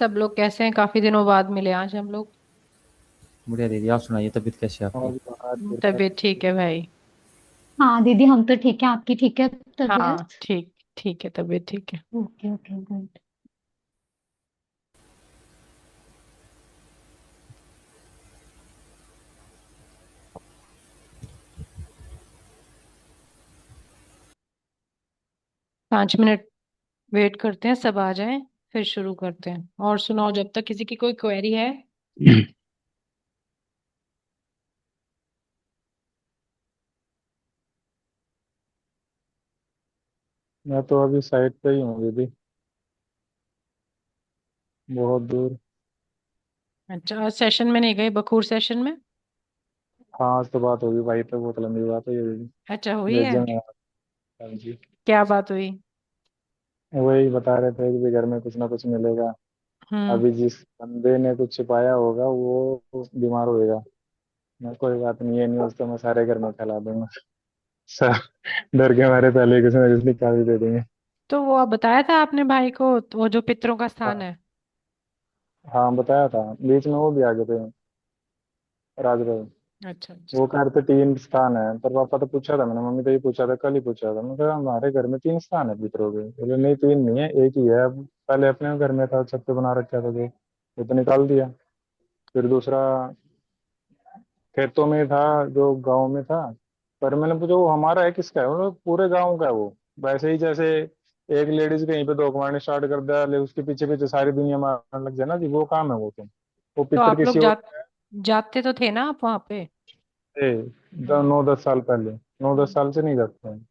सब लोग कैसे हैं? काफी दिनों बाद मिले आज हम लोग। बढ़िया दीदी, आप सुनाइए, तबीयत कैसी है आपकी? और बाहर फिर तबीयत ठीक है भाई। हाँ दीदी, हम तो ठीक है। आपकी ठीक है हाँ तबीयत? ठीक। ठीक है, तबीयत ठीक है। Okay okay good. 5 minute wait करते हैं, सब आ जाएं, फिर शुरू करते हैं। और सुनाओ, जब तक किसी की कोई क्वेरी है। मैं तो अभी साइट पे ही हूँ दीदी। बहुत दूर। अच्छा, आज सेशन में नहीं गए? बखूर सेशन में? हाँ, आज तो बात होगी भाई, तो बहुत लंबी बात है ये दीदी। अच्छा, हुई है। भेजेंगे आप। हाँ जी। क्या बात हुई? वही बता रहे थे कि भी घर में कुछ ना कुछ मिलेगा। हम्म। अभी जिस बंदे ने कुछ छिपाया होगा वो बीमार होएगा। मैं कोई बात नहीं, ये न्यूज़ तो मैं सारे घर में फैला दूंगा। सर, डर के मारे पहले किसी ना किसी निकाल दे देंगे। तो वो आप बताया था आपने भाई को, तो वो जो पितरों का स्थान हाँ। है। हाँ, बताया था। बीच में वो भी आ गए थे, राज भाई। अच्छा अच्छा। वो कह रहे थे 3 स्थान है, पर पापा तो पूछा था, मैंने मम्मी तो ये पूछा था, कल ही पूछा था। मैं कहा हमारे घर में 3 स्थान है पितरों के। बोले नहीं, 3 नहीं है, एक ही है। अब पहले अपने घर में था, छत पे बना रखा था जो, वो तो निकाल दिया। फिर दूसरा खेतों में था, जो गांव में था। पर मैंने पूछा वो हमारा है किसका है, बोले पूरे गांव का है वो। वैसे ही जैसे एक लेडीज कहीं पे धोखा मारने स्टार्ट कर दिया, ले उसके पीछे पीछे सारी दुनिया मारने लग जाए ना जी, वो काम है वो तो। वो तो पितर आप किसी लोग और जाते तो थे ना आप वहां पे? थे। हम्म। 9-10 साल पहले, 9-10 हम्म। साल से नहीं जाते हैं।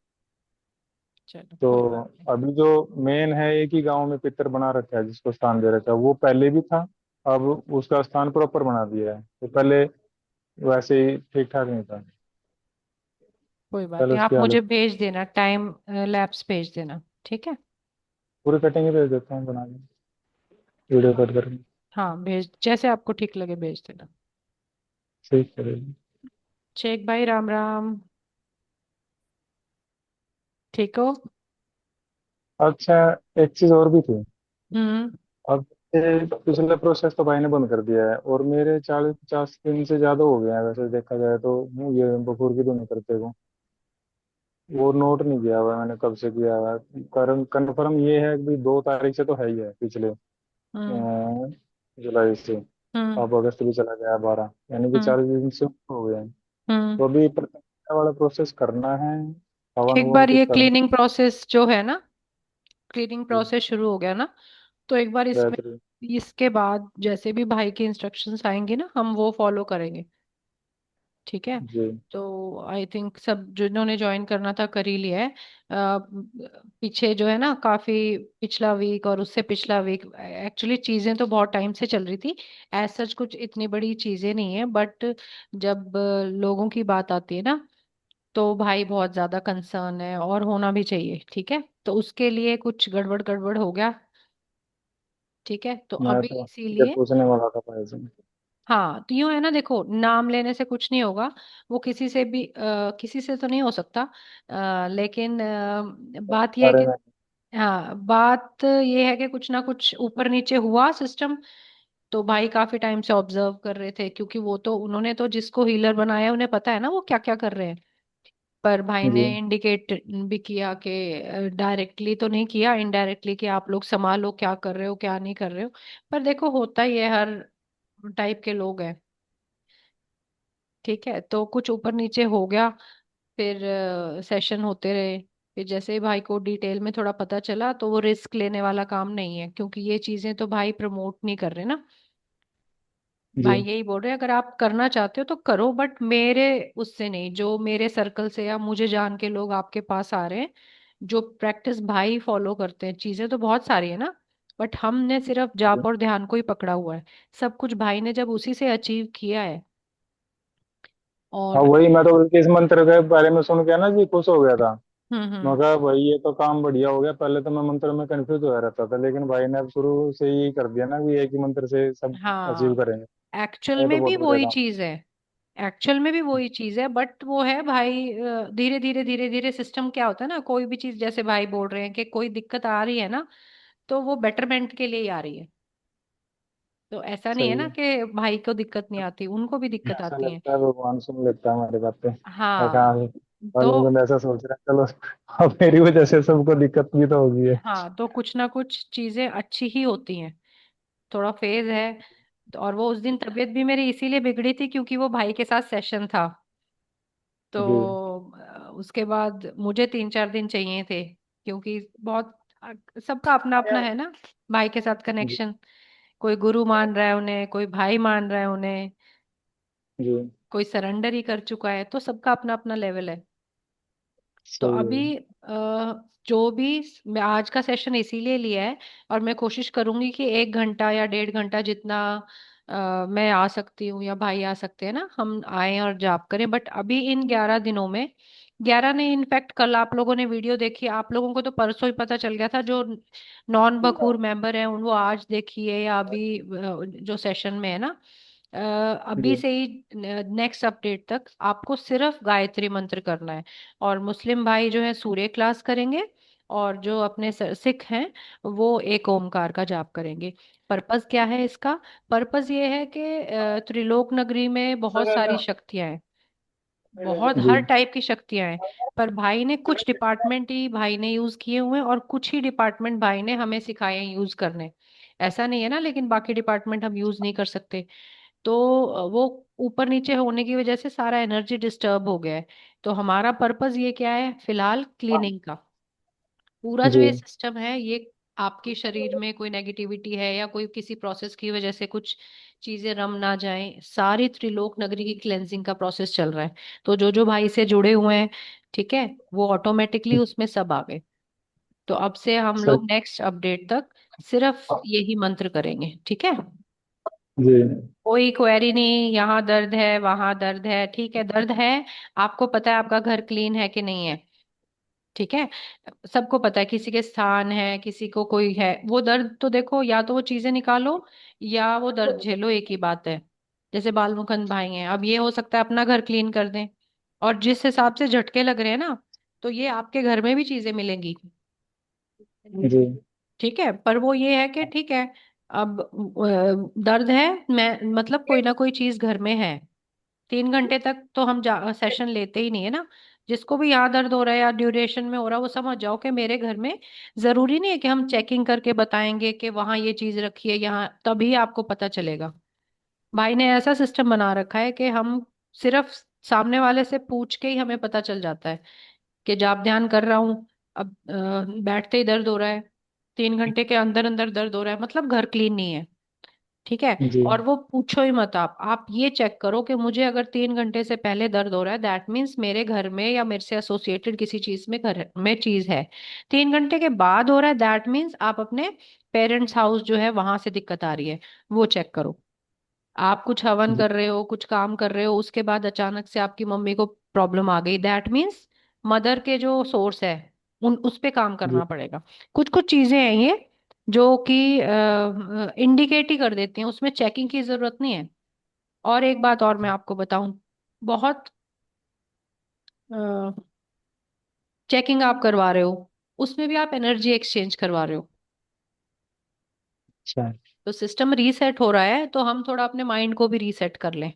चलो, तो कोई बात। अभी जो मेन है, एक ही गांव में पितर बना रखा है जिसको स्थान दे रखा है, वो पहले भी था। अब उसका स्थान प्रॉपर बना दिया है, तो पहले वैसे ही ठीक ठाक नहीं था। कोई बात पहले नहीं, उसकी आप मुझे हालत। भेज देना, टाइम लैप्स भेज देना। ठीक है। पूरी कटिंग ही भेज देता हूँ बना के, वीडियो कट करके। हाँ भेज, जैसे आपको ठीक लगे भेज देना। ठीक करेगी। शेख भाई, राम राम। ठीक हो? अच्छा, एक चीज और भी थी। हम्म। अब ये पिछला प्रोसेस तो भाई ने बंद कर दिया है, और मेरे 40-50 दिन से ज्यादा हो गया है वैसे देखा जाए तो। ये बखूर की दोनों करते को वो नोट नहीं किया हुआ है मैंने, कब से किया हुआ है। कारण कन्फर्म ये है कि भाई 2 तारीख से तो है ही है, पिछले हम्म। जुलाई से। हम्म। अब अगस्त भी चला गया 12, यानी कि हम्म। 40 दिन से हो गए हैं। हम्म। तो अभी प्रतिक्रिया वाला प्रोसेस करना है। हवन एक ववन बार कुछ ये करना। क्लीनिंग प्रोसेस जो है ना, क्लीनिंग जी। प्रोसेस शुरू हो गया ना, तो एक बार इसमें, बेहतरीन। इसके बाद जैसे भी भाई के इंस्ट्रक्शंस आएंगे ना, हम वो फॉलो करेंगे। ठीक है। जी। तो आई थिंक सब जिन्होंने ज्वाइन करना था कर ही लिया है। पीछे जो है ना, काफी पिछला वीक और उससे पिछला वीक, एक्चुअली चीजें तो बहुत टाइम से चल रही थी। एज सच कुछ इतनी बड़ी चीजें नहीं है, बट जब लोगों की बात आती है ना, तो भाई बहुत ज्यादा कंसर्न है, और होना भी चाहिए। ठीक है, तो उसके लिए कुछ गड़बड़ गड़बड़ हो गया। ठीक है, तो मैं अभी तो ये इसीलिए। पूछने वाला था भाई से। हाँ, तो यूं है ना, देखो, नाम लेने से कुछ नहीं होगा। वो किसी से भी किसी से तो नहीं हो सकता। लेकिन बात यह है बारे कि, में। हाँ, बात ये है कि कुछ ना कुछ ऊपर नीचे हुआ सिस्टम। तो भाई काफी टाइम से ऑब्जर्व कर रहे थे, क्योंकि वो तो उन्होंने तो जिसको हीलर बनाया उन्हें पता है ना वो क्या क्या कर रहे हैं। पर भाई जी। ने इंडिकेट भी किया कि डायरेक्टली तो नहीं किया, इनडायरेक्टली, कि आप लोग संभालो क्या कर रहे हो क्या नहीं कर रहे हो। पर देखो, होता ही है, हर टाइप के लोग हैं। ठीक है, तो कुछ ऊपर नीचे हो गया। फिर सेशन होते रहे। फिर जैसे ही भाई को डिटेल में थोड़ा पता चला, तो वो रिस्क लेने वाला काम नहीं है, क्योंकि ये चीजें तो भाई प्रमोट नहीं कर रहे ना। जी। भाई यही बोल रहे हैं, अगर आप करना चाहते हो तो करो, बट मेरे उससे नहीं, जो मेरे सर्कल से या मुझे जान के लोग आपके पास आ रहे हैं, जो प्रैक्टिस भाई फॉलो करते हैं, चीजें तो बहुत सारी है ना, बट हमने सिर्फ जी। जाप और ध्यान को ही पकड़ा हुआ है। सब कुछ भाई ने जब उसी से अचीव किया है। हाँ, और वही मैं तो इस मंत्र के बारे में सुन के ना जी खुश हो गया था। मैं हम्म। कहा भाई ये तो काम बढ़िया हो गया, पहले तो मैं मंत्र में कंफ्यूज होया रहता था, लेकिन भाई ने अब शुरू से ही कर दिया ना कि एक ही मंत्र से सब अचीव हाँ, करेंगे। एक्चुअल ये तो में भी बहुत बढ़िया वही काम। चीज है। एक्चुअल में भी वही चीज है, बट वो है भाई, धीरे धीरे धीरे धीरे सिस्टम क्या होता है ना, कोई भी चीज जैसे भाई बोल रहे हैं कि कोई दिक्कत आ रही है ना, तो वो बेटरमेंट के लिए ही आ रही है। तो ऐसा नहीं है सही ना है। कि भाई को दिक्कत नहीं आती, उनको भी दिक्कत ऐसा आती है। लगता है भगवान सुन लेता है हमारी बातें। ऐसा हाँ। हाँ, तो मतलब ऐसा सोच रहा है चलो, अब मेरी वजह से सबको दिक्कत भी तो होगी है। हाँ, तो कुछ ना कुछ चीजें अच्छी ही होती हैं। थोड़ा फेज है। और वो उस दिन तबीयत भी मेरी इसीलिए बिगड़ी थी क्योंकि वो भाई के साथ सेशन था। जी तो उसके बाद मुझे 3-4 दिन चाहिए थे, क्योंकि बहुत सबका अपना अपना है ना भाई के साथ जी कनेक्शन। कोई गुरु मान रहा है उन्हें, कोई भाई मान रहा है उन्हें, जी। कोई सरेंडर ही कर चुका है, तो सबका अपना अपना लेवल है। तो सही है। अभी जो भी मैं आज का सेशन इसीलिए लिया है, और मैं कोशिश करूंगी कि 1 घंटा या 1.5 घंटा जितना मैं आ सकती हूँ या भाई आ सकते हैं ना, हम आए और जाप करें। बट अभी इन 11 दिनों में, 11 ने इनफैक्ट, कल आप लोगों ने वीडियो देखी, आप लोगों को तो परसों ही पता चल गया था, जो नॉन बखूर मेंबर हैं उन वो आज देखिए या अभी जो सेशन में है ना, अ, अभी जी से ही नेक्स्ट अपडेट तक आपको सिर्फ गायत्री मंत्र करना है। और मुस्लिम भाई जो है सूर्य क्लास करेंगे, और जो अपने सिख हैं वो एक ओमकार का जाप करेंगे। पर्पस क्या है इसका? पर्पस ये है कि त्रिलोक नगरी में बहुत सारी शक्तियां हैं, बहुत जी हर टाइप की शक्तियां हैं। पर भाई ने कुछ डिपार्टमेंट ही भाई ने यूज किए हुए हैं, और कुछ ही डिपार्टमेंट भाई ने हमें सिखाए हैं यूज करने। ऐसा नहीं है ना, लेकिन बाकी डिपार्टमेंट हम यूज नहीं कर सकते। तो वो ऊपर नीचे होने की वजह से सारा एनर्जी डिस्टर्ब हो गया है। तो हमारा पर्पस ये क्या है फिलहाल, क्लीनिंग का। पूरा जो जी। ये सिस्टम है ये, आपके शरीर में कोई नेगेटिविटी है या कोई किसी प्रोसेस की वजह से कुछ चीजें रम ना जाएं, सारी त्रिलोक नगरी की क्लेंजिंग का प्रोसेस चल रहा है। तो जो जो भाई से जुड़े हुए हैं, ठीक है, वो ऑटोमेटिकली उसमें सब आ गए। तो अब से हम सही। लोग नेक्स्ट अपडेट तक सिर्फ यही मंत्र करेंगे, ठीक है। जी कोई क्वेरी नहीं, यहाँ दर्द है वहां दर्द है, ठीक है, दर्द है। आपको पता है आपका घर क्लीन है कि नहीं है, ठीक है। सबको पता है किसी के स्थान है, किसी को कोई है, वो दर्द तो देखो, या तो वो चीजें निकालो या वो दर्द झेलो, एक ही बात है। जैसे बाल मुकुंद भाई हैं, अब ये हो सकता है अपना घर क्लीन कर दें, और जिस हिसाब से झटके लग रहे हैं ना, तो ये आपके घर में भी चीजें मिलेंगी, जी ठीक है। पर वो ये है कि ठीक है, अब दर्द है, मैं मतलब कोई ना कोई चीज घर में है। 3 घंटे तक तो हम सेशन लेते ही नहीं है ना। जिसको भी यहाँ दर्द हो रहा है या ड्यूरेशन में हो रहा है, वो समझ जाओ कि मेरे घर में, जरूरी नहीं है कि हम चेकिंग करके बताएंगे कि वहां ये चीज रखी है यहाँ, तभी आपको पता चलेगा। भाई ने ऐसा सिस्टम बना रखा है कि हम सिर्फ सामने वाले से पूछ के ही हमें पता चल जाता है कि जाप ध्यान कर रहा हूँ, अब बैठते ही दर्द हो रहा है, 3 घंटे के अंदर अंदर दर्द हो रहा है, मतलब घर क्लीन नहीं है, ठीक है। जी और वो पूछो ही मत, आप ये चेक करो कि मुझे अगर 3 घंटे से पहले दर्द हो रहा है, दैट मीन्स मेरे घर में या मेरे से एसोसिएटेड किसी चीज में, घर में चीज है। 3 घंटे के बाद हो रहा है, दैट मीन्स आप अपने पेरेंट्स हाउस जो है वहां से दिक्कत आ रही है, वो चेक करो। आप कुछ हवन जी कर रहे हो, कुछ काम कर रहे हो, उसके बाद अचानक से आपकी मम्मी को प्रॉब्लम आ गई, दैट मीन्स मदर के जो सोर्स है उन उस पे काम जी। करना पड़ेगा। कुछ कुछ चीजें हैं ये जो कि इंडिकेट ही कर देती हैं, उसमें चेकिंग की जरूरत नहीं है। और एक बात और मैं आपको बताऊं, बहुत चेकिंग आप करवा रहे हो, उसमें भी आप एनर्जी एक्सचेंज करवा रहे हो। अच्छा। तो सिस्टम रीसेट हो रहा है, तो हम थोड़ा अपने माइंड को भी रीसेट कर लें।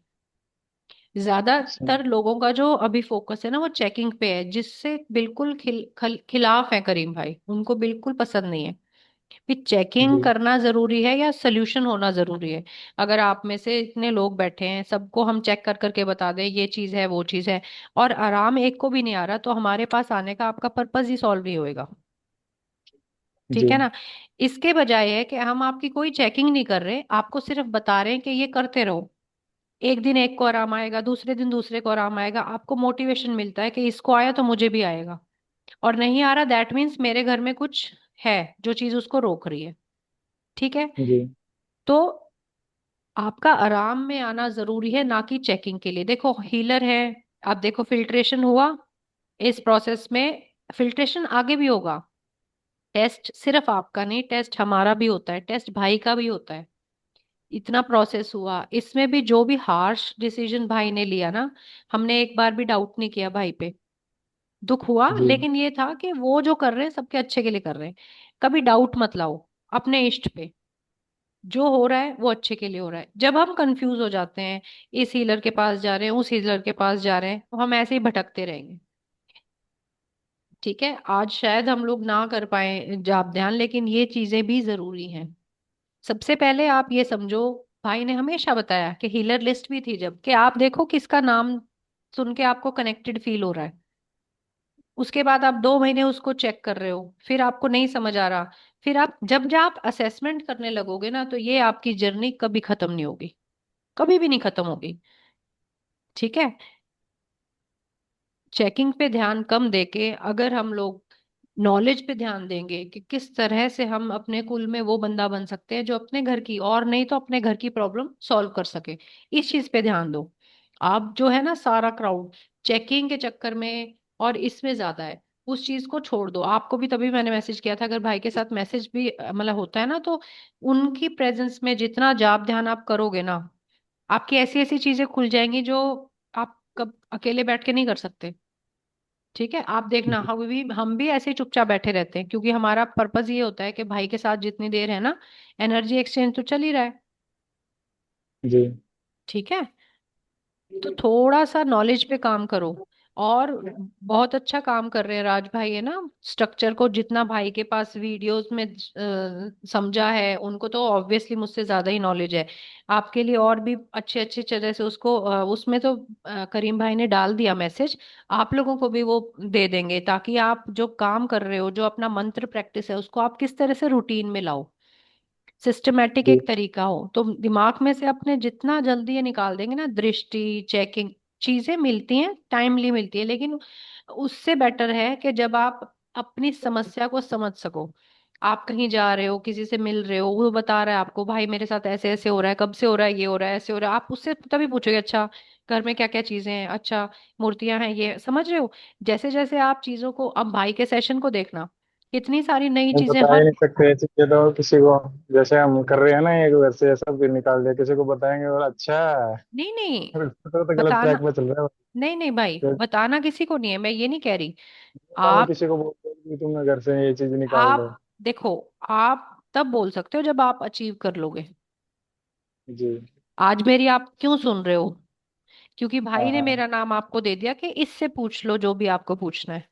अच्छा। ज्यादातर लोगों का जो अभी फोकस है ना वो चेकिंग पे है, जिससे बिल्कुल खिलाफ है करीम भाई, उनको बिल्कुल पसंद नहीं है। कि चेकिंग जी करना जरूरी है या सोल्यूशन होना जरूरी है? अगर आप में से इतने लोग बैठे हैं, सबको हम चेक कर करके बता दें ये चीज है वो चीज है, और आराम एक को भी नहीं आ रहा, तो हमारे पास आने का आपका पर्पस ही सॉल्व नहीं होएगा, ठीक जी है ना। इसके बजाय है कि हम आपकी कोई चेकिंग नहीं कर रहे, आपको सिर्फ बता रहे हैं कि ये करते रहो। एक दिन एक को आराम आएगा, दूसरे दिन दूसरे को आराम आएगा, आपको मोटिवेशन मिलता है कि इसको आया तो मुझे भी आएगा। और नहीं आ रहा, दैट मीन्स मेरे घर में कुछ है जो चीज उसको रोक रही है, ठीक है। जी। तो आपका आराम में आना जरूरी है, ना कि चेकिंग के लिए। देखो हीलर है, आप देखो फिल्ट्रेशन हुआ इस प्रोसेस में, फिल्ट्रेशन आगे भी होगा। टेस्ट सिर्फ आपका नहीं, टेस्ट हमारा भी होता है, टेस्ट भाई का भी होता है। इतना प्रोसेस हुआ, इसमें भी जो भी हार्श डिसीजन भाई ने लिया ना, हमने एक बार भी डाउट नहीं किया भाई पे। दुख हुआ, जी लेकिन ये था कि वो जो कर रहे हैं सबके अच्छे के लिए कर रहे हैं। कभी डाउट मत लाओ अपने इष्ट पे, जो हो रहा है वो अच्छे के लिए हो रहा है। जब हम कंफ्यूज हो जाते हैं, इस हीलर के पास जा रहे हैं, उस हीलर के पास जा रहे हैं, तो हम ऐसे ही भटकते रहेंगे। ठीक है, आज शायद हम लोग ना कर पाए जाप ध्यान, लेकिन ये चीजें भी जरूरी हैं। सबसे पहले आप ये समझो, भाई ने हमेशा बताया कि हीलर लिस्ट भी थी, जब कि आप देखो किसका नाम सुन के आपको कनेक्टेड फील हो रहा है। उसके बाद आप 2 महीने उसको चेक कर रहे हो, फिर आपको नहीं समझ आ रहा, फिर आप जब आप असेसमेंट करने लगोगे ना, तो ये आपकी जर्नी कभी खत्म नहीं होगी, कभी भी नहीं खत्म होगी। ठीक है, चेकिंग पे ध्यान कम देके अगर हम लोग नॉलेज पे ध्यान देंगे कि किस तरह से हम अपने कुल में वो बंदा बन सकते हैं जो अपने घर की, और नहीं तो अपने घर की प्रॉब्लम सॉल्व कर सके, इस चीज पे ध्यान दो। आप जो है ना, सारा क्राउड चेकिंग के चक्कर में और इसमें ज्यादा है, उस चीज को छोड़ दो। आपको भी तभी मैंने मैसेज किया था, अगर भाई के साथ मैसेज भी मतलब होता है ना, तो उनकी प्रेजेंस में जितना जाप ध्यान आप करोगे ना, आपकी ऐसी ऐसी चीजें खुल जाएंगी जो आप कब अकेले बैठ के नहीं कर सकते। ठीक है, आप देखना, हम भी ऐसे ही चुपचाप बैठे रहते हैं, क्योंकि हमारा पर्पस ये होता है कि भाई के साथ जितनी देर है ना, एनर्जी एक्सचेंज तो चल ही रहा है। जी ठीक है, तो थोड़ा सा नॉलेज पे काम करो। और बहुत अच्छा काम कर रहे हैं राज भाई, है ना, स्ट्रक्चर को जितना भाई के पास वीडियोस में समझा है, उनको तो ऑब्वियसली मुझसे ज्यादा ही नॉलेज है। आपके लिए और भी अच्छे अच्छे तरह से उसको उसमें तो करीम भाई ने डाल दिया मैसेज, आप लोगों को भी वो दे देंगे, ताकि आप जो काम कर रहे हो, जो अपना मंत्र प्रैक्टिस है, उसको आप किस तरह से रूटीन में लाओ, सिस्टमेटिक जी एक तरीका हो, तो दिमाग में से अपने जितना जल्दी ये निकाल देंगे ना, दृष्टि चेकिंग चीजें मिलती हैं, टाइमली मिलती है, लेकिन उससे बेटर है कि जब आप अपनी समस्या को समझ सको। आप कहीं जा रहे हो, किसी से मिल रहे हो, वो बता रहा है आपको, भाई मेरे साथ ऐसे ऐसे हो रहा है, कब से हो रहा है, ये हो रहा है, ऐसे हो रहा है, आप उससे तभी पूछोगे, अच्छा घर में क्या क्या चीजें हैं, अच्छा मूर्तियां हैं, ये समझ रहे हो। जैसे जैसे आप चीजों को, अब भाई के सेशन को देखना, कितनी सारी नई हम चीजें बता ही हर। नहीं सकते ये चीजें तो किसी को। जैसे हम कर रहे हैं ना, एक घर से सब फिर निकाल दिया, किसी को बताएंगे और अच्छा नहीं नहीं, तो गलत ट्रैक बताना, पे चल रहा है। नहीं नहीं भाई, फिर बताना किसी को नहीं है, मैं ये नहीं कह रही। हम आप किसी को बोलते हैं कि तुमने घर से ये चीज निकाल आप दो। देखो, आप तब बोल सकते हो जब आप अचीव कर लोगे। जी आज मेरी आप क्यों सुन रहे हो? क्योंकि हाँ भाई ने हाँ मेरा नाम आपको दे दिया कि इससे पूछ लो जो भी आपको पूछना है।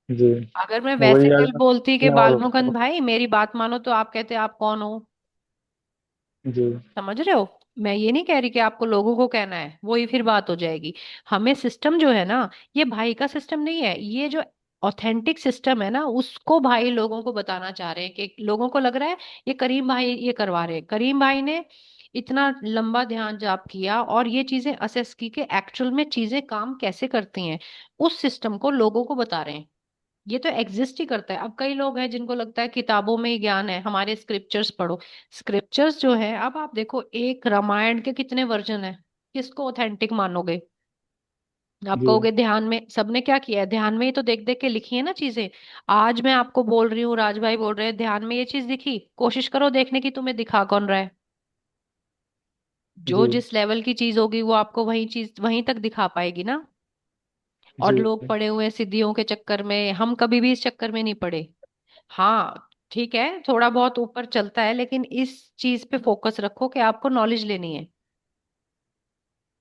जी अगर मैं वैसे वही कल अगर बोलती कि और बालमुकुंद भाई मेरी बात मानो, तो आप कहते आप कौन हो? जी समझ रहे हो, मैं ये नहीं कह रही कि आपको लोगों को कहना है, वो ही फिर बात हो जाएगी। हमें सिस्टम जो है ना, ये भाई का सिस्टम नहीं है, ये जो ऑथेंटिक सिस्टम है ना, उसको भाई लोगों को बताना चाह रहे हैं, कि लोगों को लग रहा है ये करीम भाई ये करवा रहे हैं। करीम भाई ने इतना लंबा ध्यान जाप किया और ये चीजें असेस की कि एक्चुअल में चीजें काम कैसे करती हैं, उस सिस्टम को लोगों को बता रहे हैं। ये तो एग्जिस्ट ही करता है। अब कई लोग हैं जिनको लगता है किताबों में ही ज्ञान है, हमारे स्क्रिप्चर्स पढ़ो। स्क्रिप्चर्स जो है, अब आप देखो, एक रामायण के कितने वर्जन है, किसको ऑथेंटिक मानोगे? आप जी कहोगे ध्यान में सबने क्या किया है, ध्यान में ही तो देख देख के लिखी है ना चीजें। आज मैं आपको बोल रही हूँ, राज भाई बोल रहे हैं, ध्यान में ये चीज दिखी, कोशिश करो देखने की, तुम्हें दिखा कौन रहा है? जो जी जिस लेवल की चीज होगी वो आपको वही चीज वहीं तक दिखा पाएगी ना। और जी लोग पड़े हुए हैं सिद्धियों के चक्कर में, हम कभी भी इस चक्कर में नहीं पड़े। हाँ ठीक है, थोड़ा बहुत ऊपर चलता है, लेकिन इस चीज पे फोकस रखो कि आपको नॉलेज लेनी है।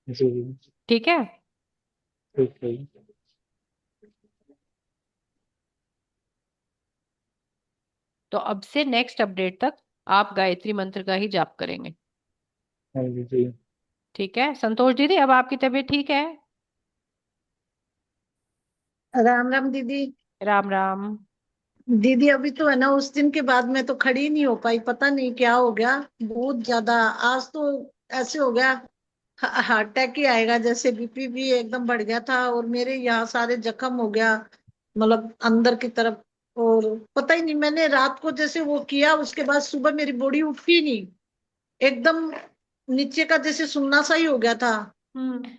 जी ठीक है, ठीक है। तो अब से नेक्स्ट अपडेट तक आप गायत्री मंत्र का ही जाप करेंगे। हाँ जी जी ठीक है संतोष दीदी, अब आपकी तबीयत ठीक है? राम राम दीदी। राम राम। दीदी अभी तो है ना, उस दिन के बाद मैं तो खड़ी नहीं हो पाई, पता नहीं क्या हो गया। बहुत ज्यादा आज तो ऐसे हो गया, हार्ट अटैक ही आएगा जैसे। बीपी भी एकदम बढ़ गया था और मेरे यहाँ सारे जख्म हो गया, मतलब अंदर की तरफ। और पता ही नहीं, मैंने रात को जैसे वो किया, उसके बाद सुबह मेरी बॉडी उठी नहीं, एकदम नीचे का जैसे सुन्ना सा ही हो गया था। हम्म।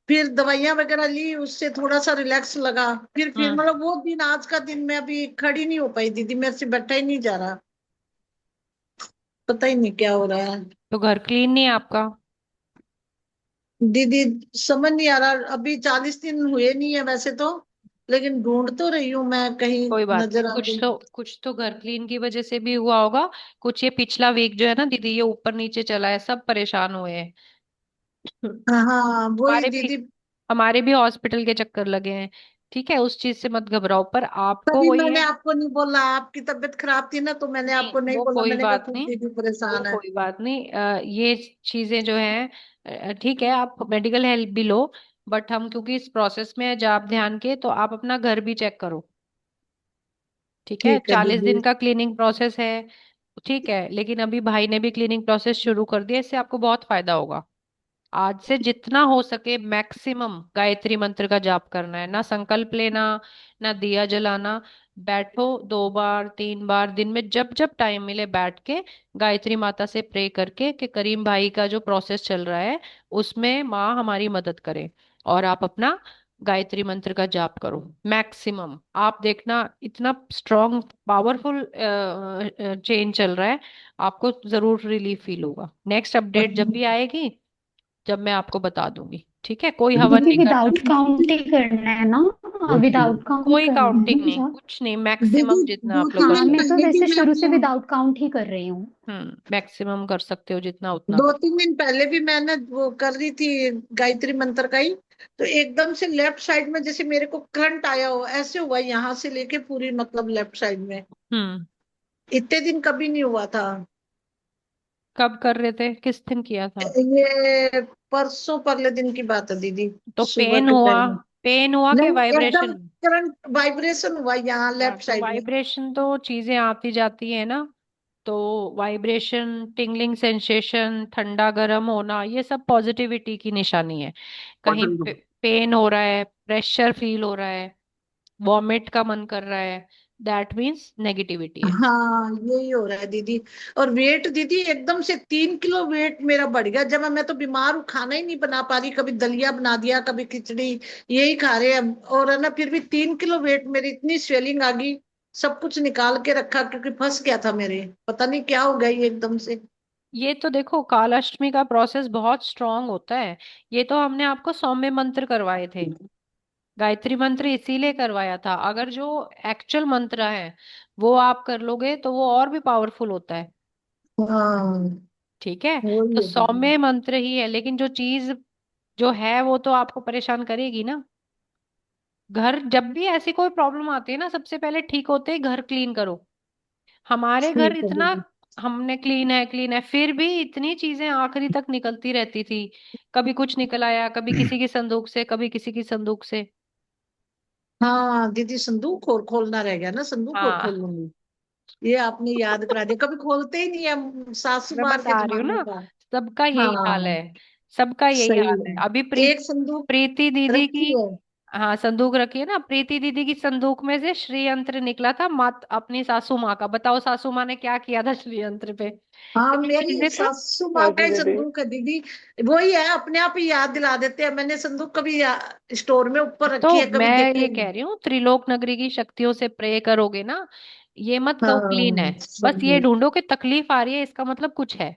फिर दवाइयां वगैरह ली, उससे थोड़ा सा रिलैक्स लगा। फिर हम्म। मतलब वो दिन, आज का दिन मैं अभी खड़ी नहीं हो पाई दीदी, मेरे से बैठा ही नहीं जा रहा। पता ही नहीं क्या हो रहा है तो घर क्लीन नहीं है आपका? दीदी। समझ नहीं आ रहा, अभी 40 दिन हुए नहीं है वैसे तो। लेकिन ढूंढ तो रही हूँ मैं, कहीं कोई बात नहीं, नजर आ गई। कुछ तो घर क्लीन की वजह से भी हुआ होगा। कुछ ये पिछला वीक जो है ना दीदी, ये ऊपर नीचे चला है, सब परेशान हुए हैं। हाँ वही हमारे भी दीदी। हमारे भी हॉस्पिटल के चक्कर लगे हैं। ठीक है, उस चीज से मत घबराओ, पर आपको तभी वही मैंने है। आपको नहीं बोला, आपकी तबीयत खराब थी ना, तो मैंने नहीं, आपको नहीं वो बोला, कोई मैंने कहा बात खूब नहीं, दीदी वो परेशान है। कोई बात नहीं। ये चीजें जो हैं, ठीक है, आप मेडिकल हेल्प भी लो, बट हम क्योंकि इस प्रोसेस में हैं, जब आप ध्यान के, तो आप अपना घर भी चेक करो। ठीक है, ठीक है 40 दिन दीदी। का क्लीनिंग प्रोसेस है। ठीक है, लेकिन अभी भाई ने भी क्लीनिंग प्रोसेस शुरू कर दिया, इससे आपको बहुत फायदा होगा। आज से जितना हो सके मैक्सिमम गायत्री मंत्र का जाप करना है, ना संकल्प लेना, ना दिया जलाना। बैठो, 2 बार 3 बार दिन में जब जब टाइम मिले बैठ के गायत्री माता से प्रे करके कि करीम भाई का जो प्रोसेस चल रहा है उसमें माँ हमारी मदद करे। और आप अपना गायत्री मंत्र का जाप करो मैक्सिमम। आप देखना इतना स्ट्रॉन्ग पावरफुल चेंज चल रहा है, आपको जरूर रिलीफ फील होगा। नेक्स्ट अपडेट जब भी आएगी, जब मैं आपको बता दूंगी। ठीक है, कोई हवन दीदी नहीं करना। विदाउट काउंट ही करना है ना? विदाउट काउंट कोई करना है ना काउंटिंग नहीं, मुझे? कुछ नहीं, दीदी मैक्सिमम जितना दो आप लोग तीन कर हाँ, दिन मैं तो सकते पहले भी वैसे मैं शुरू से आपको, विदाउट काउंट ही कर रही हूँ। मैक्सिमम कर सकते हो जितना उतना दो कर। तीन दिन पहले भी मैंने वो कर रही थी गायत्री मंत्र का ही, तो एकदम से लेफ्ट साइड में जैसे मेरे को करंट आया हो ऐसे हुआ, यहाँ से लेके पूरी मतलब लेफ्ट साइड में। हम्म। इतने दिन कभी नहीं हुआ था। कब कर रहे थे, किस दिन किया था? ये परसों परले दिन की बात है दीदी, तो सुबह के टाइम। पेन हुआ कि नहीं, एकदम वाइब्रेशन? करंट वाइब्रेशन हुआ यहाँ हाँ, लेफ्ट तो साइड में। वाइब्रेशन तो चीजें आती जाती है ना। तो वाइब्रेशन, टिंगलिंग सेंसेशन, ठंडा गर्म होना, ये सब पॉजिटिविटी की निशानी है। कहीं पेन हो रहा है, प्रेशर फील हो रहा है, वॉमिट का मन कर रहा है, दैट मीन्स नेगेटिविटी है। हाँ यही हो रहा है दीदी। और वेट दीदी एकदम से 3 किलो वेट मेरा बढ़ गया, जब मैं तो बीमार हूँ, खाना ही नहीं बना पा रही, कभी दलिया बना दिया कभी खिचड़ी, यही खा रहे हैं। और है ना, फिर भी 3 किलो वेट, मेरी इतनी स्वेलिंग आ गई। सब कुछ निकाल के रखा क्योंकि फंस गया था मेरे, पता नहीं क्या हो गया ये एकदम से। ये तो देखो, कालाष्टमी का प्रोसेस बहुत स्ट्रांग होता है। ये तो हमने आपको सौम्य मंत्र करवाए थे, गायत्री मंत्र इसीलिए करवाया था। अगर जो एक्चुअल मंत्र है वो आप कर लोगे तो वो और भी पावरफुल होता है। हाँ ठीक है, वही तो है दीदी। सौम्य मंत्र ही है, लेकिन जो चीज जो है वो तो आपको परेशान करेगी ना। घर जब भी ऐसी कोई प्रॉब्लम आती है ना, सबसे पहले ठीक होते ही घर क्लीन करो। हमारे घर ठीक है इतना, दीदी। हमने क्लीन है फिर भी इतनी चीजें आखिरी तक निकलती रहती थी। कभी कुछ निकल आया, कभी किसी की संदूक से, कभी किसी की संदूक से। हाँ दीदी, संदूक और खोलना रह गया ना, संदूक और हाँ, खोल लूंगी। ये आपने याद करा दिया, कभी खोलते ही नहीं है, सासू मैं मार के बता रही हूँ जमाने ना, का। सबका यही हाल हाँ है। सबका यही सही हाल है। अभी है, एक संदूक प्रीति दीदी रखी की, है। हाँ संदूक रखी है ना, प्रीति दीदी की संदूक में से श्री यंत्र निकला था, मात अपनी सासू माँ का। बताओ सासू माँ ने क्या किया था श्री यंत्र पे? हाँ ये मेरी चीजें तो, सासू माँ का ही संदूक है दीदी। वही है, अपने आप ही याद दिला देते हैं। मैंने संदूक कभी स्टोर में ऊपर रखी तो है, कभी मैं देखा ये ही कह नहीं। रही हूँ, त्रिलोक नगरी की शक्तियों से प्रे करोगे ना, ये मत कहो क्लीन है। हाँ बस ये सही। ढूंढो कि तकलीफ आ रही है, इसका मतलब कुछ है।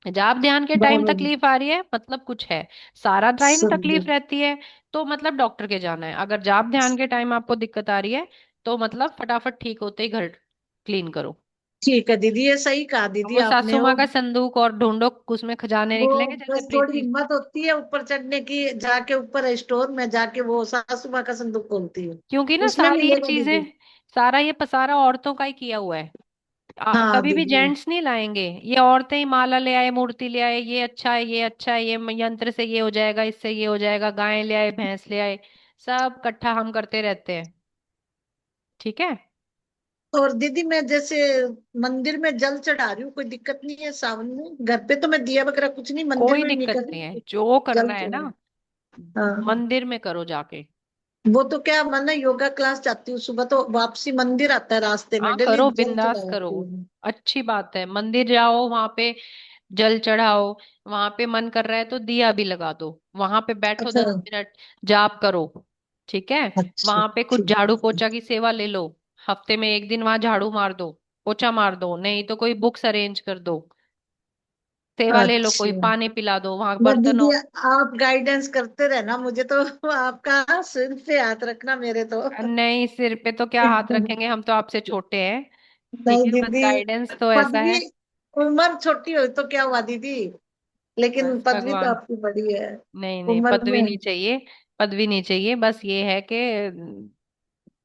जब आप ध्यान के टाइम बराबर। तकलीफ आ रही है, मतलब कुछ है। सारा टाइम समझे। तकलीफ रहती है तो मतलब डॉक्टर के जाना है। अगर जाप ध्यान के टाइम आपको दिक्कत आ रही है, तो मतलब फटाफट ठीक होते ही घर क्लीन करो। ठीक है दीदी, ये सही कहा तो दीदी वो आपने। सासू माँ का संदूक और ढूंढो, उसमें खजाने वो निकलेंगे जैसे बस थोड़ी प्रीति। हिम्मत होती है ऊपर चढ़ने की, जाके ऊपर स्टोर में जाके वो सासू माँ का संदूक खोलती है। क्योंकि ना उसमें सारी ये मिलेगा चीजें, दीदी। सारा ये पसारा औरतों का ही किया हुआ है। हाँ कभी भी दीदी। जेंट्स नहीं लाएंगे। ये औरतें ही माला ले आए, मूर्ति ले आए, ये अच्छा है, ये अच्छा है, ये यंत्र से ये हो जाएगा, इससे ये हो जाएगा, गाय ले आए, भैंस ले आए, सब इकट्ठा हम करते रहते हैं। ठीक है, और दीदी मैं जैसे मंदिर में जल चढ़ा रही हूँ, कोई दिक्कत नहीं है सावन में? घर पे तो मैं दिया वगैरह कुछ नहीं, मंदिर कोई में भी नहीं दिक्कत कर नहीं है, रही। जो जल करना है ना चढ़ा। हाँ मंदिर में करो जाके। वो तो क्या, मैं ना योगा क्लास जाती हूँ सुबह, तो वापसी मंदिर आता है रास्ते में, हाँ डेली करो, जल बिंदास चढ़ा करो। आती हूँ। अच्छी बात है, मंदिर जाओ, वहां पे जल चढ़ाओ। वहां पे मन कर रहा है तो दिया भी लगा दो, वहां पे बैठो अच्छा। 10 मिनट, जाप करो। ठीक है, अच्छा वहां पे कुछ ठीक झाड़ू है। पोछा की सेवा ले लो। हफ्ते में एक दिन वहां झाड़ू मार दो, पोछा मार दो, नहीं तो कोई बुक्स अरेंज कर दो। सेवा ले लो, कोई अच्छा। पानी पिला दो, वहां मैं बर्तन दीदी, हो। आप गाइडेंस करते रहना मुझे तो। आपका सिर पे हाथ रखना मेरे तो। नहीं, सिर पे तो क्या हाथ रखेंगे, हम तो आपसे छोटे हैं। ठीक नहीं है, बस दीदी, गाइडेंस तो ऐसा पदवी, है। उम्र छोटी हो तो क्या हुआ दीदी, लेकिन बस पदवी तो भगवान। आपकी बड़ी है नहीं नहीं, उम्र पदवी में। नहीं चाहिए। पदवी नहीं चाहिए, बस ये है कि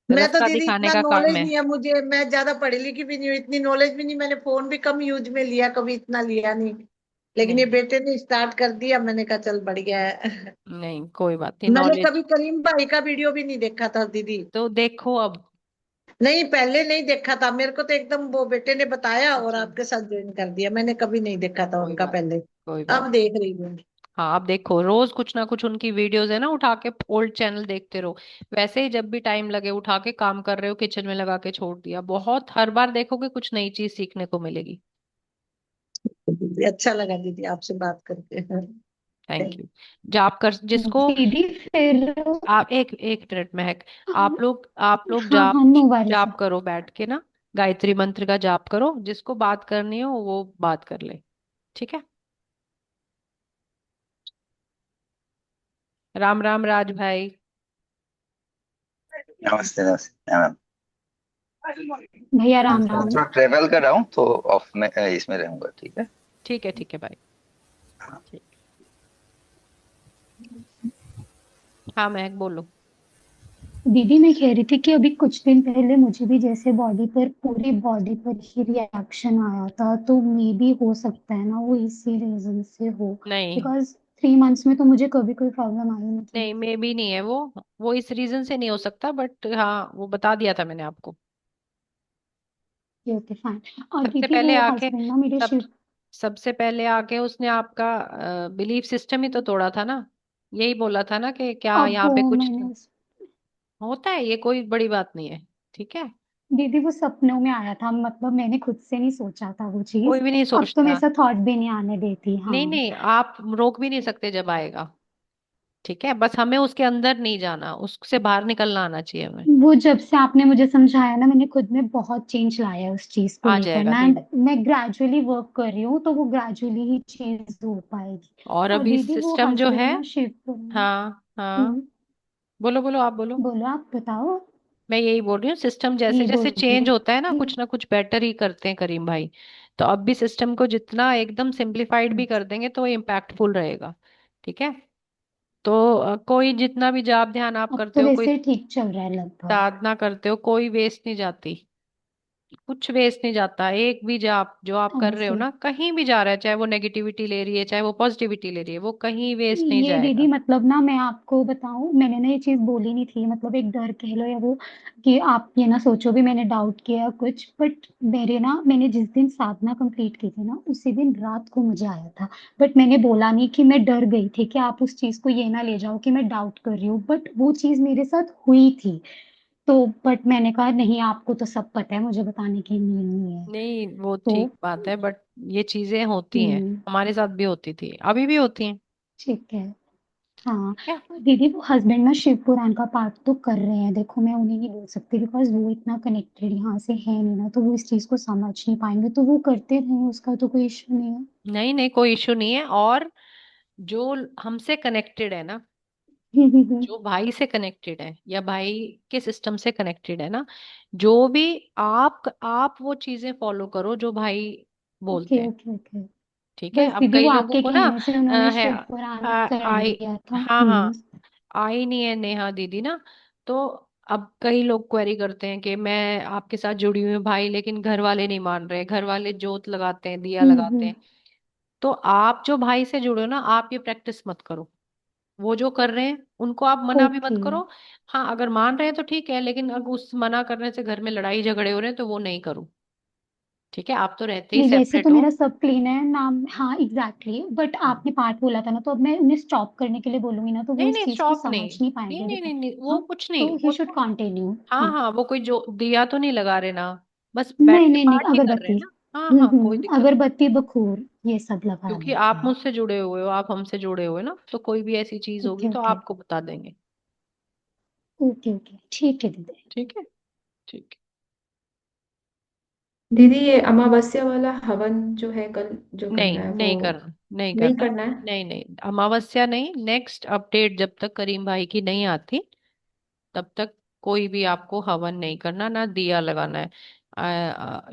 मैं तो रास्ता दीदी दिखाने इतना का काम नॉलेज है। नहीं है मुझे, मैं ज्यादा पढ़ी लिखी भी नहीं हूँ, इतनी नॉलेज भी नहीं, मैंने फोन भी कम यूज में लिया, कभी इतना लिया नहीं। लेकिन ये नहीं बेटे ने स्टार्ट कर दिया, मैंने कहा चल बढ़ गया है। नहीं, कोई बात नहीं, मैंने नॉलेज। कभी करीम भाई का वीडियो भी नहीं देखा था दीदी। तो देखो अब। नहीं, पहले नहीं देखा था, मेरे को तो एकदम वो बेटे ने बताया और अच्छा, आपके साथ ज्वाइन कर दिया, मैंने कभी नहीं देखा था कोई उनका बात पहले। कोई बात। अब देख रही हूँ। हाँ, आप देखो, रोज कुछ ना कुछ उनकी वीडियोस है ना, उठा के ओल्ड चैनल देखते रहो। वैसे ही जब भी टाइम लगे उठा के काम कर रहे हो, किचन में लगा के छोड़ दिया, बहुत हर बार देखोगे कुछ नई चीज सीखने को मिलेगी। दीदी अच्छा लगा दीदी आपसे बात करके। Thank you. जाप कर जिसको। दीदी फिर आप एक एक मिनट महक। आप लोग हाँ जाप हाँ, नो वरीज। जाप करो बैठ के ना। गायत्री मंत्र का जाप करो, जिसको बात करनी हो वो बात कर ले। ठीक है। राम राम राज भाई। नमस्ते नमस्ते मैम। भैया राम कैसे हो? राम। थोड़ा ट्रेवल कर रहा हूँ तो ऑफ में इसमें रहूंगा, ठीक है। ठीक है, ठीक है भाई। ठीक। हाँ महक, बोलो। दीदी मैं कह रही थी कि अभी कुछ दिन पहले मुझे भी जैसे बॉडी पर, पूरी बॉडी पर ही रिएक्शन आया था, तो मे भी हो सकता है ना वो इसी रीजन से हो। नहीं बिकॉज 3 मंथ्स में तो मुझे कभी कोई प्रॉब्लम आई नहीं थी। नहीं, मे भी नहीं है वो इस रीजन से नहीं हो सकता, बट हाँ वो बता दिया था मैंने आपको। Okay fine. और सबसे दीदी पहले वो आके हस्बैंड ना मेरे सब शिफ्ट। सबसे पहले आके उसने आपका बिलीफ सिस्टम ही तो तोड़ा था ना। यही बोला था ना कि क्या अब यहाँ वो पे कुछ मैंने होता है, ये कोई बड़ी बात नहीं है। ठीक है। दीदी वो सपनों में आया था, मतलब मैंने खुद से नहीं सोचा था वो कोई चीज। भी नहीं अब तो मैं सोचता। ऐसा थॉट भी नहीं आने देती, नहीं हाँ। नहीं, आप रोक भी नहीं सकते जब आएगा। ठीक है, बस हमें उसके अंदर नहीं जाना, उससे बाहर निकलना आना चाहिए हमें। वो जब से आपने मुझे समझाया ना, मैंने खुद में बहुत चेंज लाया है उस चीज को आ लेकर जाएगा ना, एंड धीरे। मैं ग्रेजुअली वर्क कर रही हूँ, तो वो ग्रेजुअली ही चेंज हो पाएगी। और और अभी दीदी वो सिस्टम जो है। हस्बैंड ना शिफ्ट। हाँ हाँ। हम्म। बोलो बोलो, आप बोलो। बोलो, आप बताओ। मैं यही बोल रही हूँ, सिस्टम जैसे ये जैसे बोल चेंज होता है ना, रही कुछ ना कुछ बेटर ही करते हैं करीम भाई। तो अब भी सिस्टम को जितना एकदम सिंप्लीफाइड भी थी। कर देंगे तो इम्पैक्टफुल रहेगा। ठीक है। तो कोई जितना भी जाप ध्यान आप अब करते तो हो, कोई वैसे ठीक चल रहा है लगभग। साधना करते हो, कोई वेस्ट नहीं जाती। कुछ वेस्ट नहीं जाता, एक भी जाप जो आप कर हाँ रहे हो जी। ना, कहीं भी जा रहा है, चाहे वो नेगेटिविटी ले रही है चाहे वो पॉजिटिविटी ले रही है, वो कहीं वेस्ट नहीं ये दीदी जाएगा। मतलब ना मैं आपको बताऊं, मैंने ना ये चीज बोली नहीं थी, मतलब एक डर कह लो या वो, कि आप ये ना सोचो भी मैंने डाउट किया कुछ, बट मेरे ना, मैंने जिस दिन साधना कंप्लीट की थी ना, उसी दिन रात को मुझे आया था। बट मैंने बोला नहीं कि मैं डर गई थी, कि आप उस चीज को ये ना ले जाओ कि मैं डाउट कर रही हूँ, बट वो चीज मेरे साथ हुई थी। तो बट मैंने कहा नहीं, आपको तो सब पता है, मुझे बताने की नीड नहीं है। नहीं, वो तो ठीक बात है, बट ये चीजें होती हैं, हम्म। हमारे साथ भी होती थी, अभी भी होती हैं। ठीक है। हाँ। ठीक है। दीदी वो हस्बैंड ना शिव पुराण का पाठ तो कर रहे हैं, देखो मैं उन्हें नहीं बोल सकती, बिकॉज वो इतना कनेक्टेड यहाँ से है नहीं ना, तो वो इस चीज को समझ नहीं पाएंगे, तो वो करते रहे, उसका तो कोई इशू नहीं है। नहीं नहीं, कोई इशू नहीं है। और जो हमसे कनेक्टेड है ना, जो भाई से कनेक्टेड है या भाई के सिस्टम से कनेक्टेड है ना, जो भी आप वो चीजें फॉलो करो जो भाई बोलते ओके हैं। Okay okay. ठीक है। बस अब दीदी कई वो लोगों आपके को ना कहने से उन्होंने है शिव पुराण कर आई। दिया था। हाँ हाँ। आई नहीं है नेहा दीदी ना। तो अब कई लोग क्वेरी करते हैं कि मैं आपके साथ जुड़ी हुई हूँ भाई, लेकिन घर वाले नहीं मान रहे, घर वाले जोत लगाते हैं, दिया लगाते हम्म। हैं। तो आप जो भाई से जुड़े हो ना, आप ये प्रैक्टिस मत करो। वो जो कर रहे हैं उनको आप मना भी ओके। मत करो। हाँ, अगर मान रहे हैं तो ठीक है, लेकिन अगर उस मना करने से घर में लड़ाई झगड़े हो रहे हैं तो वो नहीं करो। ठीक है, आप तो रहते ही नहीं वैसे सेपरेट तो हो। मेरा सब क्लीन है नाम, हाँ एग्जैक्टली, बट हाँ। आपने पार्ट बोला था ना, तो अब मैं उन्हें स्टॉप करने के लिए बोलूंगी ना, तो वो नहीं इस नहीं, चीज को स्टॉप नहीं। समझ नहीं नहीं पाएंगे नहीं नहीं, नहीं वो हाँ। कुछ नहीं, तो ही वो शुड तो। कंटिन्यू। हाँ हाँ। हाँ, वो कोई जो दिया तो नहीं लगा रहे ना, बस बैठ नहीं के नहीं नहीं, पाठ ही कर रहे अगरबत्ती। हैं ना। हाँ हाँ, कोई दिक्कत नहीं। अगरबत्ती बखूर ये सब लगा क्योंकि लेते आप हैं। मुझसे जुड़े हुए हो, आप हमसे जुड़े हुए हो ना, तो कोई भी ऐसी चीज होगी ओके तो ओके। आपको बता देंगे। ओके ओके ठीक है दीदी। ठीक है। ठीक है। दीदी ये अमावस्या वाला हवन जो है कल जो नहीं, करना है वो नहीं करना, नहीं नहीं करना। करना है? नहीं नहीं, अमावस्या नहीं, नेक्स्ट अपडेट जब तक करीम भाई की नहीं आती तब तक कोई भी आपको हवन नहीं करना, ना दिया लगाना है।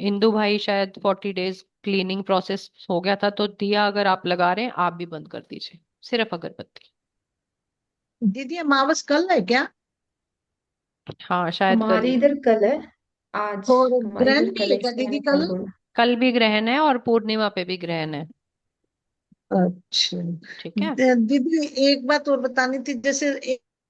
इंदु भाई शायद 40 डेज क्लीनिंग प्रोसेस हो गया था, तो दिया अगर आप लगा रहे हैं आप भी बंद कर दीजिए, सिर्फ अगरबत्ती। दीदी अमावस कल है क्या? हाँ शायद कल हमारे ही। इधर कल है। आज और हमारे ग्रहण इधर भी कल है है क्या इसलिए दीदी मैंने कल कल? बोला। कल भी ग्रहण है और पूर्णिमा पे भी ग्रहण है। अच्छा। ठीक है। दीदी एक बात और बतानी थी, जैसे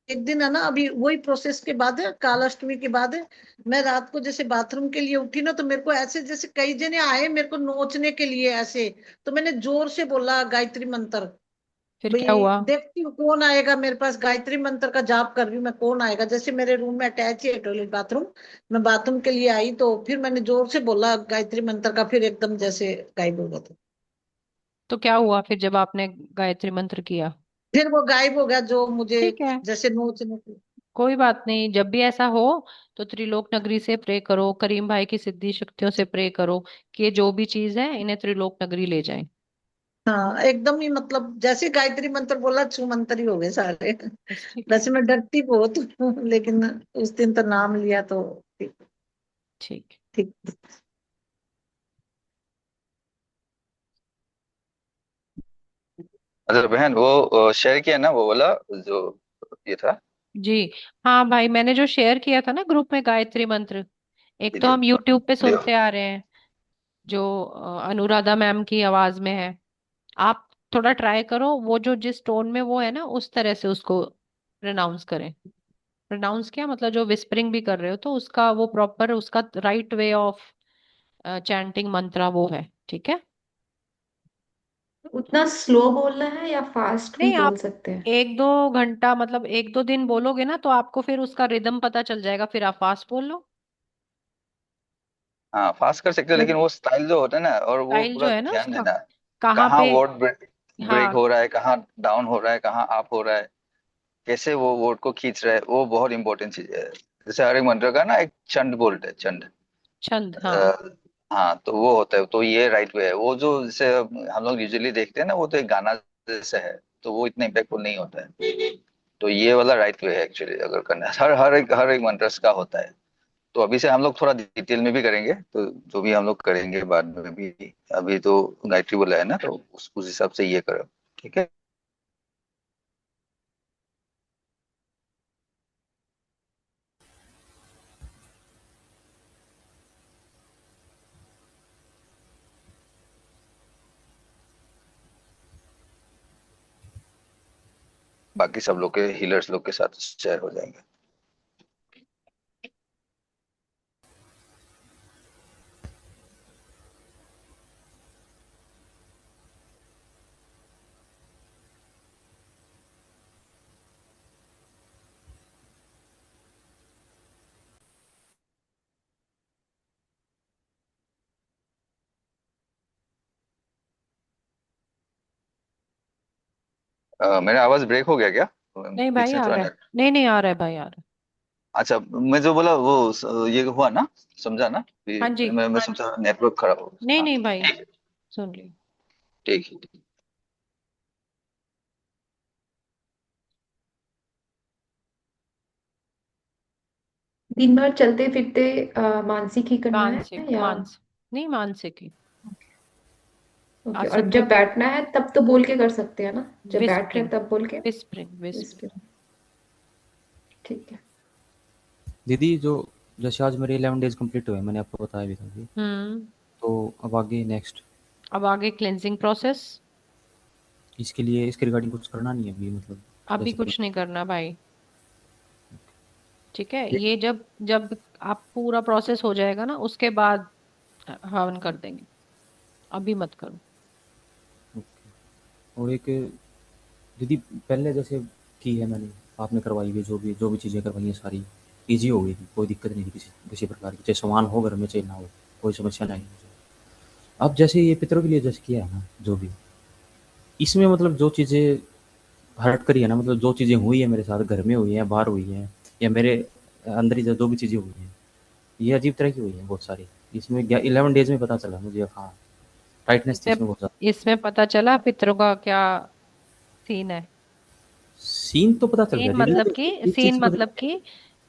एक दिन है ना, अभी वही प्रोसेस के बाद है, काल अष्टमी के बाद है। मैं रात को जैसे बाथरूम के लिए उठी ना, तो मेरे को ऐसे जैसे कई जने आए मेरे को नोचने के लिए ऐसे। तो मैंने जोर से बोला गायत्री मंत्र। फिर क्या भाई हुआ? देखती हूँ कौन आएगा मेरे पास, गायत्री मंत्र का जाप कर रही हूँ मैं, कौन आएगा, जैसे मेरे रूम में अटैच ही है टॉयलेट बाथरूम। मैं बाथरूम के लिए आई तो फिर मैंने जोर से बोला गायत्री मंत्र का, फिर एकदम जैसे गायब हो गया था। तो क्या हुआ फिर जब आपने गायत्री मंत्र किया? फिर वो गायब हो गया जो मुझे ठीक है, जैसे नोचने को। कोई बात नहीं। जब भी ऐसा हो तो त्रिलोक नगरी से प्रे करो, करीम भाई की सिद्धि शक्तियों से प्रे करो कि ये जो भी चीज है इन्हें त्रिलोक नगरी ले जाए। हाँ एकदम ही, मतलब जैसे गायत्री मंत्र बोला छू मंत्र ही हो गए सारे। बस ठीक है। वैसे मैं डरती बहुत हूँ, लेकिन उस दिन तो नाम लिया तो ठीक। ठीक। ठीक। अच्छा बहन, वो शेयर किया ना वो वाला जो ये था। जी। हाँ भाई, मैंने जो शेयर किया था ना ग्रुप में गायत्री मंत्र, एक तो वीडियो हम यूट्यूब पे वीडियो। सुनते आ रहे हैं जो अनुराधा मैम की आवाज में है। आप थोड़ा ट्राई करो, वो जो जिस टोन में वो है ना उस तरह से उसको प्रोनाउंस करें। प्रोनाउंस क्या मतलब, जो विस्परिंग भी कर रहे हो तो उसका वो प्रॉपर, उसका राइट वे ऑफ चैंटिंग मंत्रा वो है। ठीक है। उतना स्लो बोलना है या फास्ट भी नहीं, बोल आप सकते हैं? 1-2 घंटा मतलब 1-2 दिन बोलोगे ना तो आपको फिर उसका रिदम पता चल जाएगा, फिर आप फास्ट बोल लो। हाँ फास्ट कर सकते हो, लेकिन वो स्टाइल जो होता है ना, और वो स्टाइल जो पूरा है ना ध्यान उसका, देना। कहाँ कहाँ पे। वर्ड ब्रेक ब्रेक हाँ। हो रहा है, कहाँ डाउन हो रहा है, कहाँ अप हो रहा है, कैसे वो वर्ड को खींच रहा है, वो बहुत इंपॉर्टेंट चीज है। जैसे हर एक मंत्र का ना एक चंड बोलते हैं, चंड। छंद, हाँ। अ, हाँ तो वो होता है, तो ये राइट वे है। वो जो जैसे हम लोग यूजुअली देखते हैं ना, वो तो एक गाना जैसे है, तो वो इतना इम्पैक्टफुल नहीं होता है। तो ये वाला राइट वे है एक्चुअली, अगर करना है। हर एक मंत्रस का होता है। तो अभी से हम लोग थोड़ा डिटेल में भी करेंगे, तो जो भी हम लोग करेंगे बाद में भी। अभी तो गायत्री बोला है ना, तो उस हिसाब से ये करो। ठीक है। बाकी सब लोग के हीलर्स लोग के साथ शेयर हो जाएंगे। मेरा आवाज ब्रेक हो गया क्या? नहीं बीच भाई में आ थोड़ा रहा है, नेट। नहीं नहीं आ रहा है भाई, आ रहा है। अच्छा, मैं जो बोला वो ये हुआ ना, समझा ना कि हाँ जी। मैं समझा नेटवर्क खराब हो गया। नहीं हाँ नहीं भाई, ठीक है। सुन ली। ठीक है। दिन भर चलते फिरते मानसिक ही करना मानसिक, है या? मानसिक नहीं, मानसिक ही। ओके, और असत्य जब को बैठना है तब तो बोल के कर सकते हैं ना? जब बैठ रहे विस्परिंग, हैं तब बोल के? Whispering, whispering. विस्पर। ठीक है। दीदी जो जैसे आज मेरे 11 डेज कंप्लीट हुए, मैंने आपको बताया भी था अभी। हम्म। तो अब आगे नेक्स्ट अब आगे क्लेंजिंग प्रोसेस। इसके लिए इसके रिगार्डिंग कुछ करना नहीं है अभी, मतलब अभी जैसे कुछ नहीं करना भाई। ठीक है, एक ये जब जब आप पूरा प्रोसेस हो जाएगा ना उसके बाद हवन कर देंगे, अभी मत करो। और एक दीदी पहले जैसे की है मैंने, आपने करवाई हुई जो भी चीज़ें करवाई हैं सारी ईजी हो गई थी, कोई दिक्कत नहीं थी किसी किसी प्रकार की, चाहे सामान हो घर में चाहे ना हो, कोई समस्या नहीं मुझे। अब जैसे ये पितरों के लिए जैसे किया है ना जो भी, इसमें मतलब जो चीज़ें हर्ट करी है ना, मतलब जो चीज़ें हुई है मेरे साथ, घर में हुई हैं, बाहर हुई हैं, या मेरे अंदर ही जो जो भी चीज़ें हुई हैं, ये अजीब तरह की हुई हैं बहुत सारी। इसमें 11 डेज में पता चला मुझे। हाँ, टाइटनेस थी इसमें इसमें बहुत ज़्यादा। इसमें पता चला पितरों का क्या सीन है। सीन तो पता चल गया सीन दीदी, मतलब लेकिन कि एक चीज़ समझ में नहीं आई।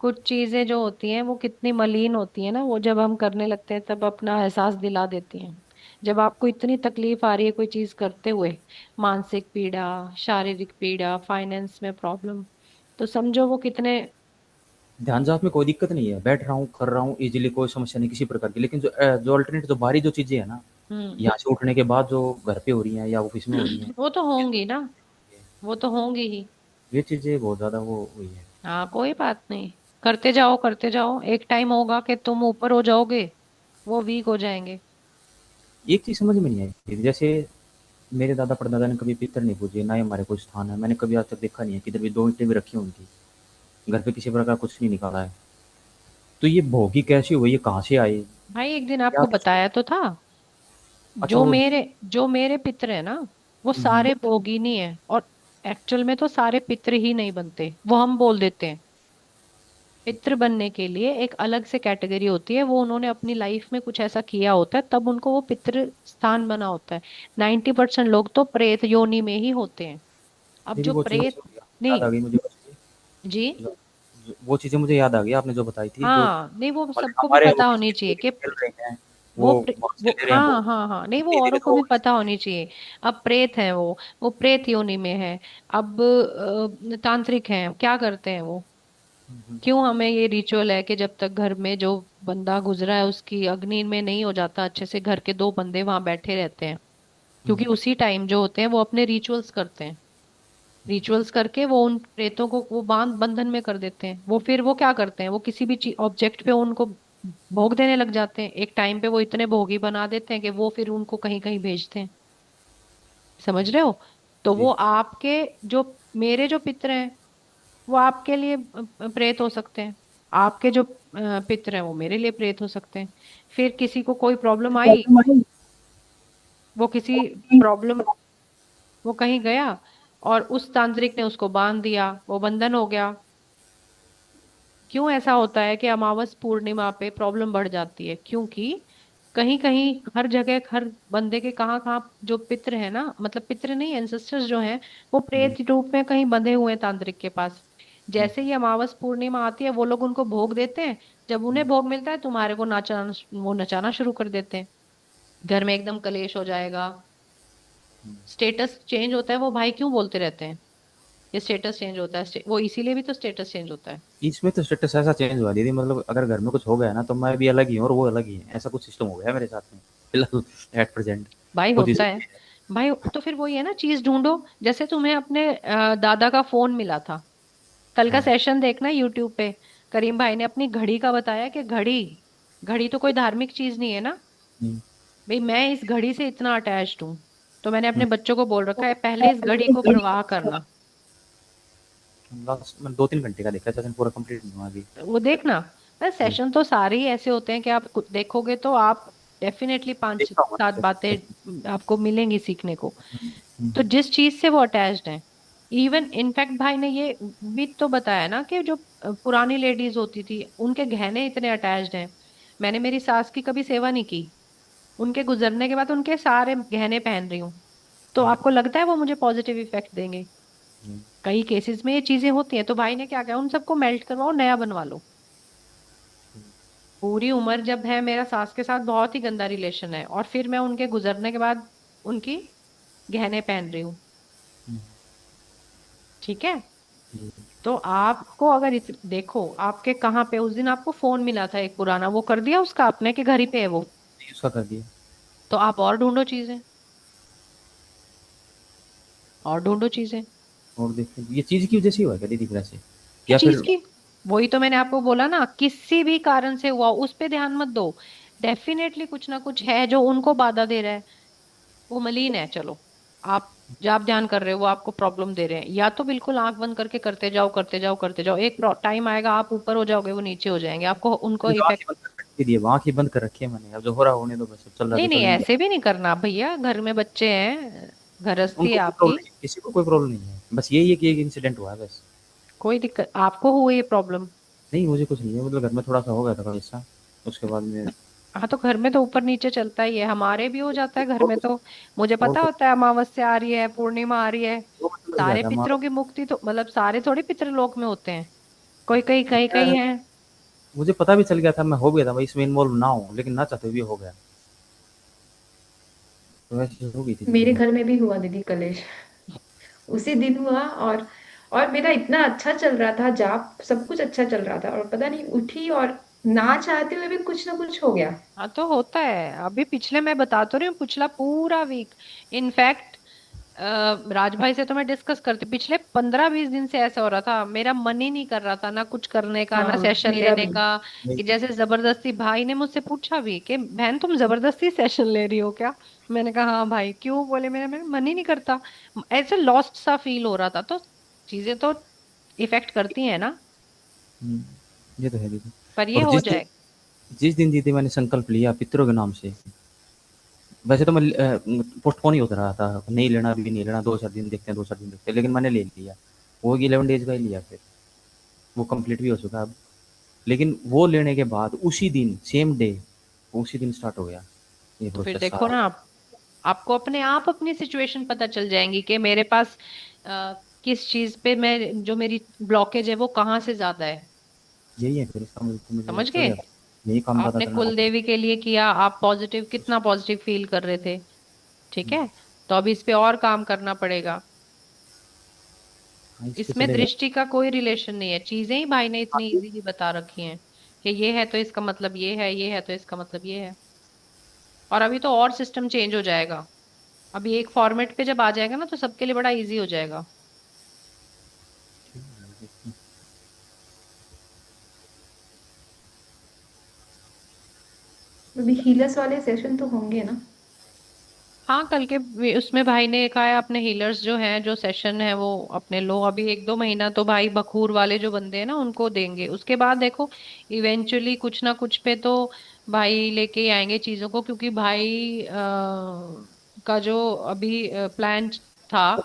कुछ चीजें जो होती हैं वो कितनी मलिन होती है ना, वो जब हम करने लगते हैं तब अपना एहसास दिला देती हैं। जब आपको इतनी तकलीफ आ रही है कोई चीज करते हुए, मानसिक पीड़ा, शारीरिक पीड़ा, फाइनेंस में प्रॉब्लम, तो समझो वो कितने। ध्यान जाप में कोई दिक्कत नहीं है, बैठ रहा हूँ, कर रहा हूँ इजीली, कोई समस्या नहीं किसी प्रकार की। लेकिन जो जो अल्टरनेट, जो बाहरी जो चीज़ें हैं ना, हम्म। यहाँ से उठने के बाद जो घर पे हो रही हैं या ऑफिस में हो रही हैं, वो तो होंगी ना, वो तो होंगी ही। ये चीज़ें बहुत ज़्यादा वो हुई है। हाँ कोई बात नहीं, करते जाओ करते जाओ, एक टाइम होगा कि तुम ऊपर हो जाओगे, वो वीक हो जाएंगे। एक चीज़ समझ में नहीं आई दीदी, जैसे मेरे दादा परदादा ने कभी पितर नहीं पूजे, ना ही हमारे कोई स्थान है, मैंने कभी आज तक देखा नहीं है किधर भी 2 ईंटें भी रखी हैं उनकी, घर पे किसी प्रकार कुछ नहीं निकाला है। तो ये भोगी कैसे हुए, ये कहाँ से आए? भाई एक दिन क्या आपको कुछ? बताया तो था, अच्छा वो। जो मेरे पितर है ना, वो हुँ, सारे भोगिनी है। और एक्चुअल में तो सारे पितर ही नहीं बनते, वो हम बोल देते हैं। पितृ बनने के लिए एक अलग से कैटेगरी होती है, वो उन्होंने अपनी लाइफ में कुछ ऐसा किया होता है तब उनको वो पितृ स्थान बना होता है। 90% लोग तो प्रेत योनि में ही होते हैं। अब दीदी जो वो चीज़ प्रेत, याद नहीं आ गई मुझे बस। जी, वो चीज़ें मुझे याद आ गई आपने जो बताई थी, जो हाँ नहीं वो मतलब सबको भी हमारे पता ऑफिस होनी के चाहिए जो कि खेल रहे हैं, वो वो वहाँ से वो ले रहे हैं हाँ वो हाँ हाँ, नहीं वो दीदी के औरों को भी थ्रू। पता होनी चाहिए। अब प्रेत है वो प्रेत योनि में है। अब तांत्रिक हैं, क्या करते हैं वो, क्यों हमें ये रिचुअल है कि जब तक घर में जो बंदा गुजरा है उसकी अग्नि में नहीं हो जाता अच्छे से, घर के दो बंदे वहां बैठे रहते हैं, क्योंकि उसी टाइम जो होते हैं वो अपने रिचुअल्स करते हैं। रिचुअल्स करके वो उन प्रेतों को वो बंधन में कर देते हैं। वो फिर वो क्या करते हैं, वो किसी भी चीज ऑब्जेक्ट पे उनको भोग देने लग जाते हैं। एक टाइम पे वो इतने भोगी बना देते हैं कि वो फिर उनको कहीं कहीं भेजते हैं। समझ रहे हो? तो वो जी, आपके जो मेरे जो पितर हैं वो आपके लिए प्रेत हो सकते हैं, आपके जो पितर हैं वो मेरे लिए प्रेत हो सकते हैं। फिर किसी को कोई प्रॉब्लम आई, वो किसी प्रॉब्लम, वो कहीं गया और उस तांत्रिक ने उसको बांध दिया, वो बंधन हो गया। क्यों ऐसा होता है कि अमावस पूर्णिमा पे प्रॉब्लम बढ़ जाती है? क्योंकि कहीं कहीं हर जगह हर बंदे के कहाँ कहाँ जो पित्र है ना, मतलब पित्र नहीं, एंसेस्टर्स जो हैं, वो जी, प्रेत रूप में कहीं बंधे हुए हैं तांत्रिक के पास। जैसे ही अमावस पूर्णिमा आती है वो लोग उनको भोग देते हैं। जब उन्हें भोग मिलता है तुम्हारे को नाचाना, वो नचाना शुरू कर देते हैं। घर में एकदम कलेश हो जाएगा, स्टेटस चेंज होता है। वो भाई क्यों बोलते रहते हैं ये स्टेटस चेंज होता है, वो इसीलिए भी तो स्टेटस चेंज होता है। इसमें तो स्टेटस ऐसा चेंज हुआ दीदी, मतलब अगर घर में कुछ हो गया ना तो मैं भी अलग ही हूँ और वो अलग ही है, ऐसा कुछ सिस्टम हो गया है मेरे साथ में फिलहाल एट प्रेजेंट। भाई होता है। पोजीशन है। भाई तो फिर वही है ना, चीज ढूंढो। जैसे तुम्हें अपने दादा का फोन मिला था, कल का हाँ। सेशन देखना यूट्यूब पे। करीम भाई ने अपनी घड़ी का बताया कि घड़ी, घड़ी तो कोई धार्मिक चीज नहीं है ना। हम्म, भाई मैं इस घड़ी से इतना अटैच्ड हूँ, तो मैंने अपने हम्म। बच्चों को बोल रखा है पहले इस घड़ी को परवाह करना। लास्ट मैंने 2-3 घंटे का देखा, सेशन पूरा कंप्लीट नहीं हुआ अभी। तो वो देखना। बस जी, सेशन तो सारे ही ऐसे होते हैं कि आप देखोगे तो आप डेफिनेटली पांच देखा हुआ सात है सेशन। बातें आपको मिलेंगी सीखने को। हम्म, तो जिस चीज से वो अटैच्ड है, इवन इनफैक्ट भाई ने ये भी तो बताया ना कि जो पुरानी लेडीज होती थी उनके गहने इतने अटैच्ड हैं। मैंने मेरी सास की कभी सेवा नहीं की, उनके गुजरने के बाद उनके सारे गहने पहन रही हूँ। तो आपको लगता है वो मुझे पॉजिटिव इफेक्ट देंगे? हम्म, कई केसेस में ये चीजें होती हैं। तो भाई ने क्या किया, उन सबको मेल्ट करवाओ, नया बनवा लो। पूरी उम्र जब है मेरा सास के साथ बहुत ही गंदा रिलेशन है, और फिर मैं उनके गुजरने के बाद उनकी गहने पहन रही हूँ। ठीक है? हम्म। तो आपको अगर देखो आपके कहाँ पे उस दिन आपको फोन मिला था एक पुराना, वो कर दिया उसका आपने कि घर ही पे है वो? नहीं, उसका कर दिया। तो आप और ढूंढो चीजें, और ढूंढो चीजें। और देखते ये चीज़ की वजह से ही हुआ क्या दीदी फिर ऐसे? ये या चीज फिर की, वही तो मैंने आपको बोला ना, किसी भी कारण से हुआ उस पे ध्यान मत दो। डेफिनेटली कुछ ना कुछ है जो उनको बाधा दे रहा है। वो मलिन है, चलो। आप जो आप ध्यान कर रहे हो वो आपको प्रॉब्लम दे रहे हैं, या तो बिल्कुल आंख बंद करके करते जाओ करते जाओ करते जाओ, एक टाइम आएगा आप ऊपर हो जाओगे, वो नीचे हो जाएंगे, आपको उनको मैंने तो इफेक्ट। आँखें बंद कर रखी थी, अब आँखें बंद कर रखी है मैंने, अब जो हो रहा होने दो, बस अब चल रहा है नहीं तो नहीं चलने दो। ऐसे भी नहीं करना भैया, घर में बच्चे हैं, गृहस्थी है उनको कोई आपकी। प्रॉब्लम नहीं, किसी को कोई प्रॉब्लम नहीं है, बस यही है कि एक इंसिडेंट हुआ है बस। कोई दिक्कत आपको हुई है प्रॉब्लम? नहीं मुझे कुछ नहीं है, मतलब घर में थोड़ा-सा हो गया था कल ऐसा, उसके बाद में हाँ तो घर में तो ऊपर नीचे चलता ही है, हमारे भी हो जाता है घर में तो। मुझे और पता कुछ होता है अमावस्या आ रही है, पूर्णिमा आ रही है। तो लग सारे जाता है पितरों की मुक्ति तो मतलब सारे थोड़ी पितृ लोक में होते हैं, कोई कहीं कहीं कहीं है। मुझे पता भी चल गया था, मैं हो गया था, मैं इसमें इन्वॉल्व ना हूँ, लेकिन ना चाहते हुए हो गया। तो वैसे हो गई थी मेरे चीजें। घर में भी हुआ दीदी कलेश, उसी दिन हुआ। और मेरा इतना अच्छा चल रहा था, जाप सब कुछ अच्छा चल रहा था, और पता नहीं उठी और ना चाहते हुए भी कुछ ना कुछ हो गया। हाँ तो होता है, अभी पिछले मैं बता तो रही हूँ, पिछला पूरा वीक इनफैक्ट राज भाई से तो मैं डिस्कस करती, पिछले 15-20 दिन से ऐसा हो रहा था, मेरा मन ही नहीं कर रहा था ना कुछ करने का ना हाँ सेशन मेरा लेने भी। का। नहीं, कि जैसे जबरदस्ती, भाई ने मुझसे पूछा भी कि बहन तुम जबरदस्ती सेशन ले रही हो क्या। मैंने कहा हाँ भाई, क्यों, बोले मेरा मेरा मन ही नहीं करता। ऐसे लॉस्ट सा फील हो रहा था, तो चीजें तो इफेक्ट करती हैं ना। ये तो है दीदी। पर ये और हो जाए। जिस दिन दीदी मैंने संकल्प लिया पितरों के नाम से, वैसे तो मैं पोस्टपोन ही होता रहा था, नहीं लेना भी नहीं लेना, 2-4 दिन देखते हैं, 2-4 दिन देखते हैं, लेकिन मैंने ले लिया। वो 11 डेज का ही लिया, फिर वो कंप्लीट भी हो चुका अब। लेकिन वो लेने के बाद उसी दिन सेम डे, उसी दिन स्टार्ट हो गया ये तो फिर प्रोसेस देखो सारा। ना आप, आपको अपने आप अपनी सिचुएशन पता चल जाएंगी कि मेरे पास किस चीज पे मैं, जो मेरी ब्लॉकेज है वो कहाँ से ज्यादा है। यही है फिर इसका, मुझे समझ चल गए। गया, यही काम पता आपने करना कुल पड़ेगा। देवी के लिए किया, आप पॉजिटिव, कितना पॉजिटिव फील कर रहे थे, ठीक है। तो अब इस पे और काम करना पड़ेगा। हाँ, इस पे इसमें चलेगा। दृष्टि का कोई रिलेशन नहीं है, चीजें ही भाई ने इतनी इजीली बता रखी हैं कि ये है तो इसका मतलब ये है, ये है तो इसका मतलब ये है। और अभी तो और सिस्टम चेंज हो जाएगा। अभी एक फॉर्मेट पे जब आ जाएगा ना तो सबके लिए बड़ा इजी हो जाएगा। अभी हीलर्स वाले सेशन तो होंगे ना? हाँ कल के उसमें भाई ने कहा है अपने हीलर्स जो हैं, जो सेशन है वो अपने लो, अभी 1-2 महीना तो भाई बखूर वाले जो बंदे हैं ना उनको देंगे, उसके बाद देखो इवेंचुअली कुछ ना कुछ पे तो भाई लेके ही आएंगे चीजों को, क्योंकि भाई का जो अभी प्लान था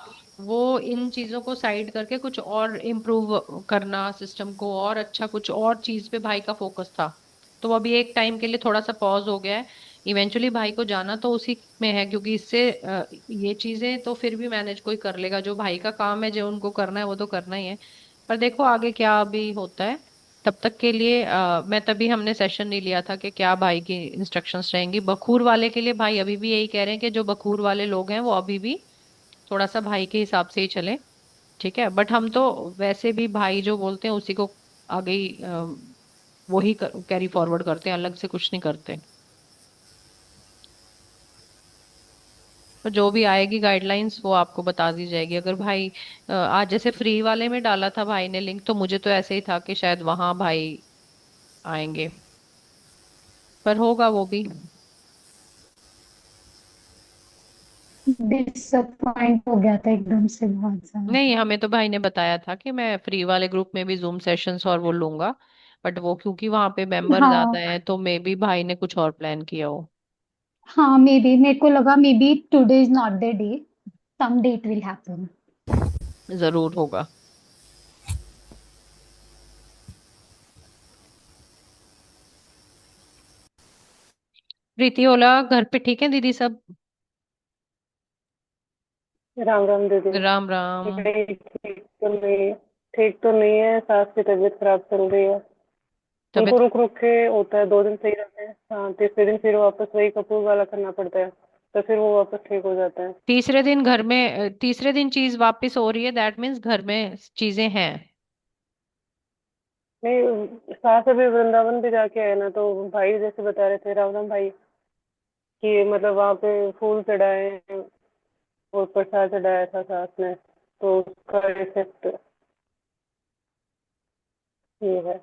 वो इन चीजों को साइड करके कुछ और इम्प्रूव करना सिस्टम को, और अच्छा कुछ और चीज पे भाई का फोकस था। तो अभी एक टाइम के लिए थोड़ा सा पॉज हो गया है। इवेंचुअली भाई को जाना तो उसी में है, क्योंकि इससे ये चीजें तो फिर भी मैनेज कोई कर लेगा, जो भाई का काम है जो उनको करना है वो तो करना ही है। पर देखो आगे क्या अभी होता है। तब तक के लिए मैं तभी हमने सेशन नहीं लिया था कि क्या भाई की इंस्ट्रक्शंस रहेंगी बखूर वाले के लिए। भाई अभी भी यही कह रहे हैं कि जो बखूर वाले लोग हैं वो अभी भी थोड़ा सा भाई के हिसाब से ही चले, ठीक है। बट हम तो वैसे भी भाई जो बोलते हैं उसी को आगे ही वो ही कैरी फॉरवर्ड करते हैं, अलग से कुछ नहीं करते। तो जो भी आएगी गाइडलाइंस वो आपको बता दी जाएगी। अगर भाई आज जैसे फ्री वाले में डाला था भाई ने लिंक, तो मुझे तो ऐसे ही था कि शायद वहां भाई आएंगे, पर होगा वो भी। डिसअपॉइंट हो गया था एकदम से बहुत ज्यादा। नहीं, हमें तो भाई ने बताया था कि मैं फ्री वाले ग्रुप में भी जूम सेशंस और वो लूंगा, बट वो क्योंकि वहां पे मेंबर ज्यादा हाँ हैं तो मे बी भाई ने कुछ और प्लान किया हो। हाँ, मे बी मेरे को लगा may be today is not the day, some day it will happen. जरूर होगा। प्रीति ओला घर पे ठीक है दीदी सब। राम राम दीदी। राम राम। नहीं, ठीक तो नहीं है, सास की तबीयत खराब चल रही है। उनको तबीयत। रुक रुक के होता है, 2 दिन सही रहते हैं, हाँ तीसरे दिन फिर वापस वही कपूर वाला करना पड़ता है, तो फिर वो वापस ठीक हो जाता है। तीसरे दिन घर में तीसरे दिन चीज वापस हो रही है, दैट मीन्स घर में चीजें हैं। नहीं, सास अभी वृंदावन भी जाके आए ना, तो भाई जैसे बता रहे थे राम भाई कि मतलब वहाँ पे फूल चढ़ाए हैं और प्रसाद चढ़ाया था सास ने, तो उसका इफेक्ट ये है।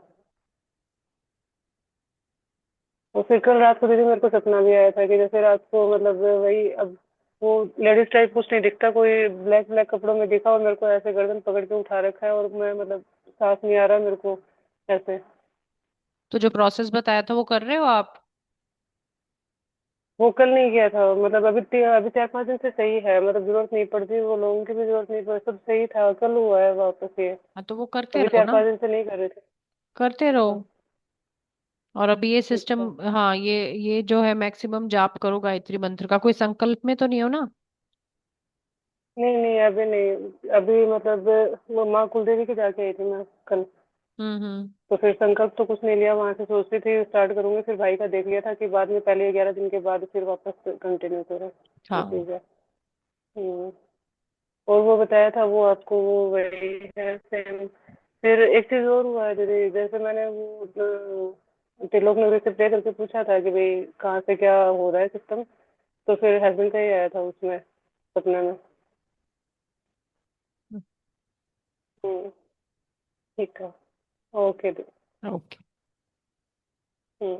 और फिर कल रात को दीदी मेरे को सपना भी आया था कि जैसे रात को मतलब वही, अब वो लेडीज टाइप कुछ नहीं दिखता, कोई ब्लैक ब्लैक कपड़ों में दिखा और मेरे को ऐसे गर्दन पकड़ के उठा रखा है, और मैं मतलब सांस नहीं आ रहा मेरे को ऐसे। तो जो प्रोसेस बताया था वो कर रहे हो आप। वो कल नहीं किया था, मतलब अभी 4-5 दिन से सही है, मतलब जरूरत नहीं पड़ती, वो लोगों की भी जरूरत नहीं पड़ती, सब सही था, कल हुआ है वापस ये। हाँ तो वो करते अभी रहो चार ना, पांच दिन से नहीं कर रहे थे। करते रहो। हाँ। और अभी ये सिस्टम, अच्छा। हाँ, ये जो है मैक्सिमम जाप करो गायत्री मंत्र का, कोई संकल्प में तो नहीं हो ना? नहीं नहीं, अभी नहीं। अभी मतलब वो माँ कुलदेवी के जाके आई थी मैं कल। हम्म। तो फिर संकल्प तो कुछ नहीं लिया वहां से, सोचती थी स्टार्ट करूंगी, फिर भाई का देख लिया था कि बाद में पहले 11 दिन के बाद फिर वापस कंटिन्यू करो, ये हाँ। चीज है। हम्म। और वो बताया था वो आपको, वो वही है सेम। फिर एक चीज और हुआ है दीदी, जैसे मैंने वो त्रिलोक नगरी से प्रे करके पूछा था कि भाई कहाँ से क्या हो रहा है सिस्टम, तो फिर हस्बैंड का ही आया था उसमें, सपने में। हम्म। ठीक है। ओके दी। ओके। हम्म।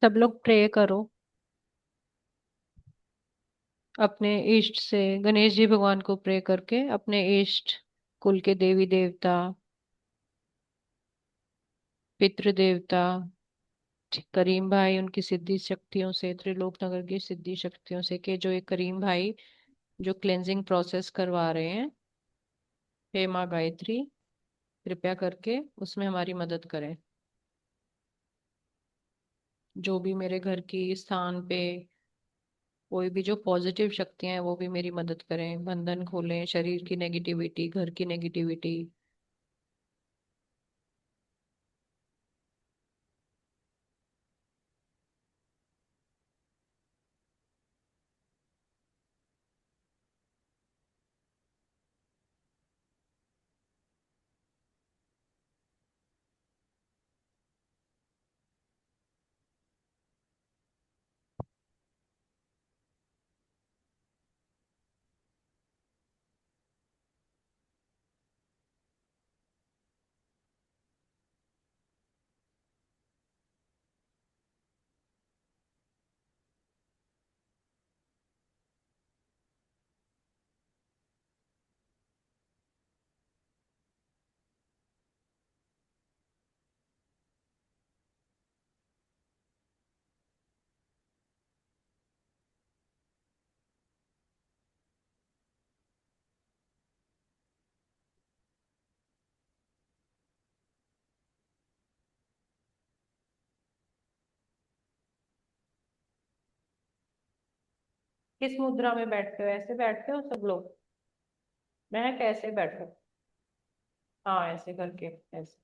सब लोग प्रे करो अपने इष्ट से, गणेश जी भगवान को प्रे करके अपने इष्ट, कुल के देवी देवता, पितृ देवता, करीम भाई उनकी सिद्धि शक्तियों से, त्रिलोक नगर की सिद्धि शक्तियों से, कि जो एक करीम भाई जो क्लेंजिंग प्रोसेस करवा रहे हैं, हे माँ गायत्री कृपया करके उसमें हमारी मदद करें। जो भी मेरे घर की स्थान पे कोई भी जो पॉजिटिव शक्तियां हैं वो भी मेरी मदद करें, बंधन खोलें, शरीर की नेगेटिविटी, घर की नेगेटिविटी। किस मुद्रा में बैठते हो? ऐसे बैठते हो सब लोग? मैं कैसे बैठूं? हाँ ऐसे करके, ऐसे।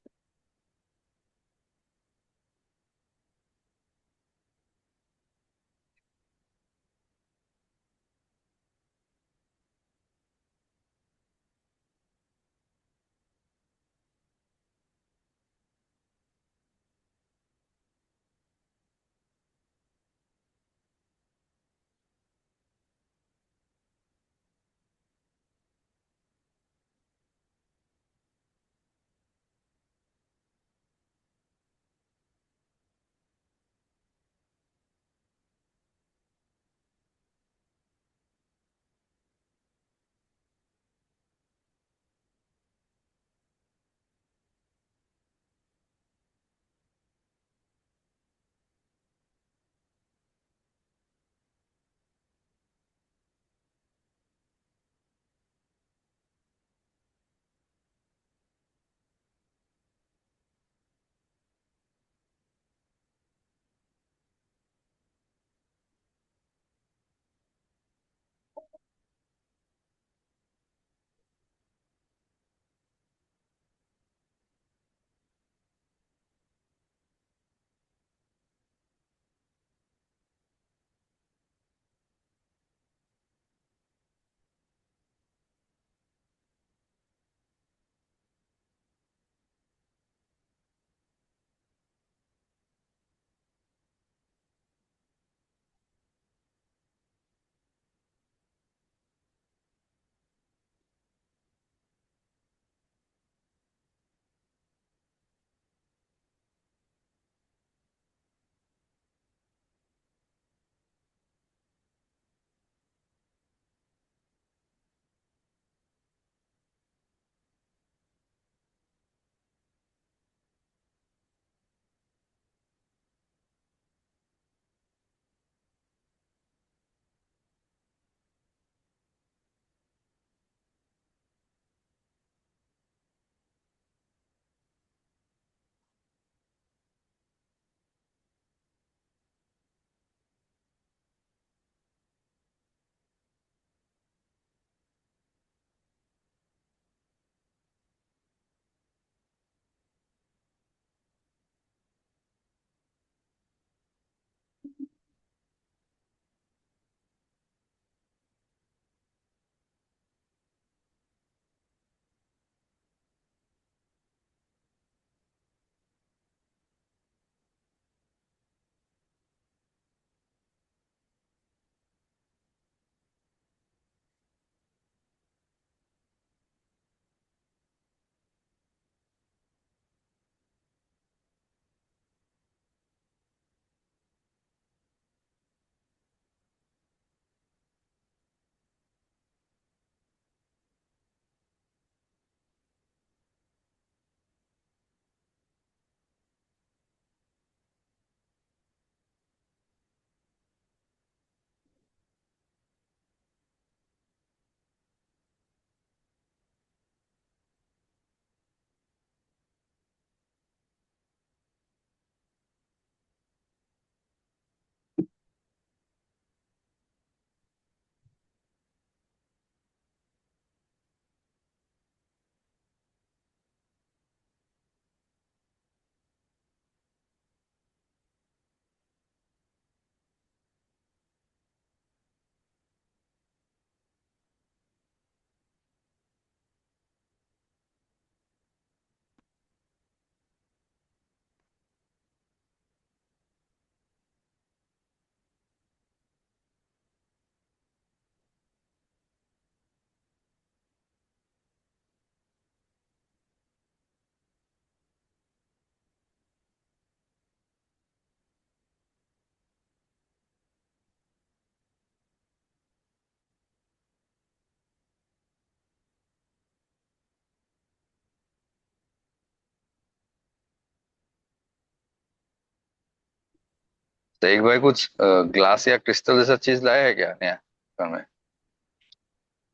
तो एक भाई कुछ ग्लास या क्रिस्टल जैसा चीज लाया है क्या नया घर में?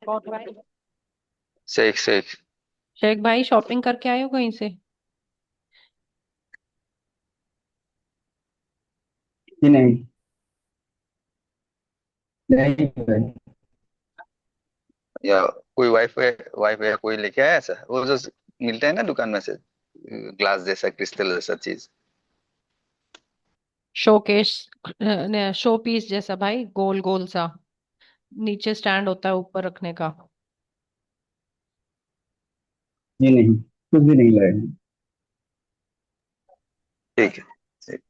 और भाई, शेख शेख। शेख भाई शॉपिंग करके आए हो कहीं से? जी नहीं। नहीं भाई। या कोई वाईफाई वाईफाई या कोई लेके आया ऐसा, वो जो मिलता है ना दुकान में से, ग्लास जैसा क्रिस्टल जैसा चीज। शोकेस, शो पीस जैसा भाई, गोल गोल सा, नीचे स्टैंड होता है ऊपर रखने का। जी नहीं, कुछ भी नहीं लाए हैं। ठीक है। ठीक।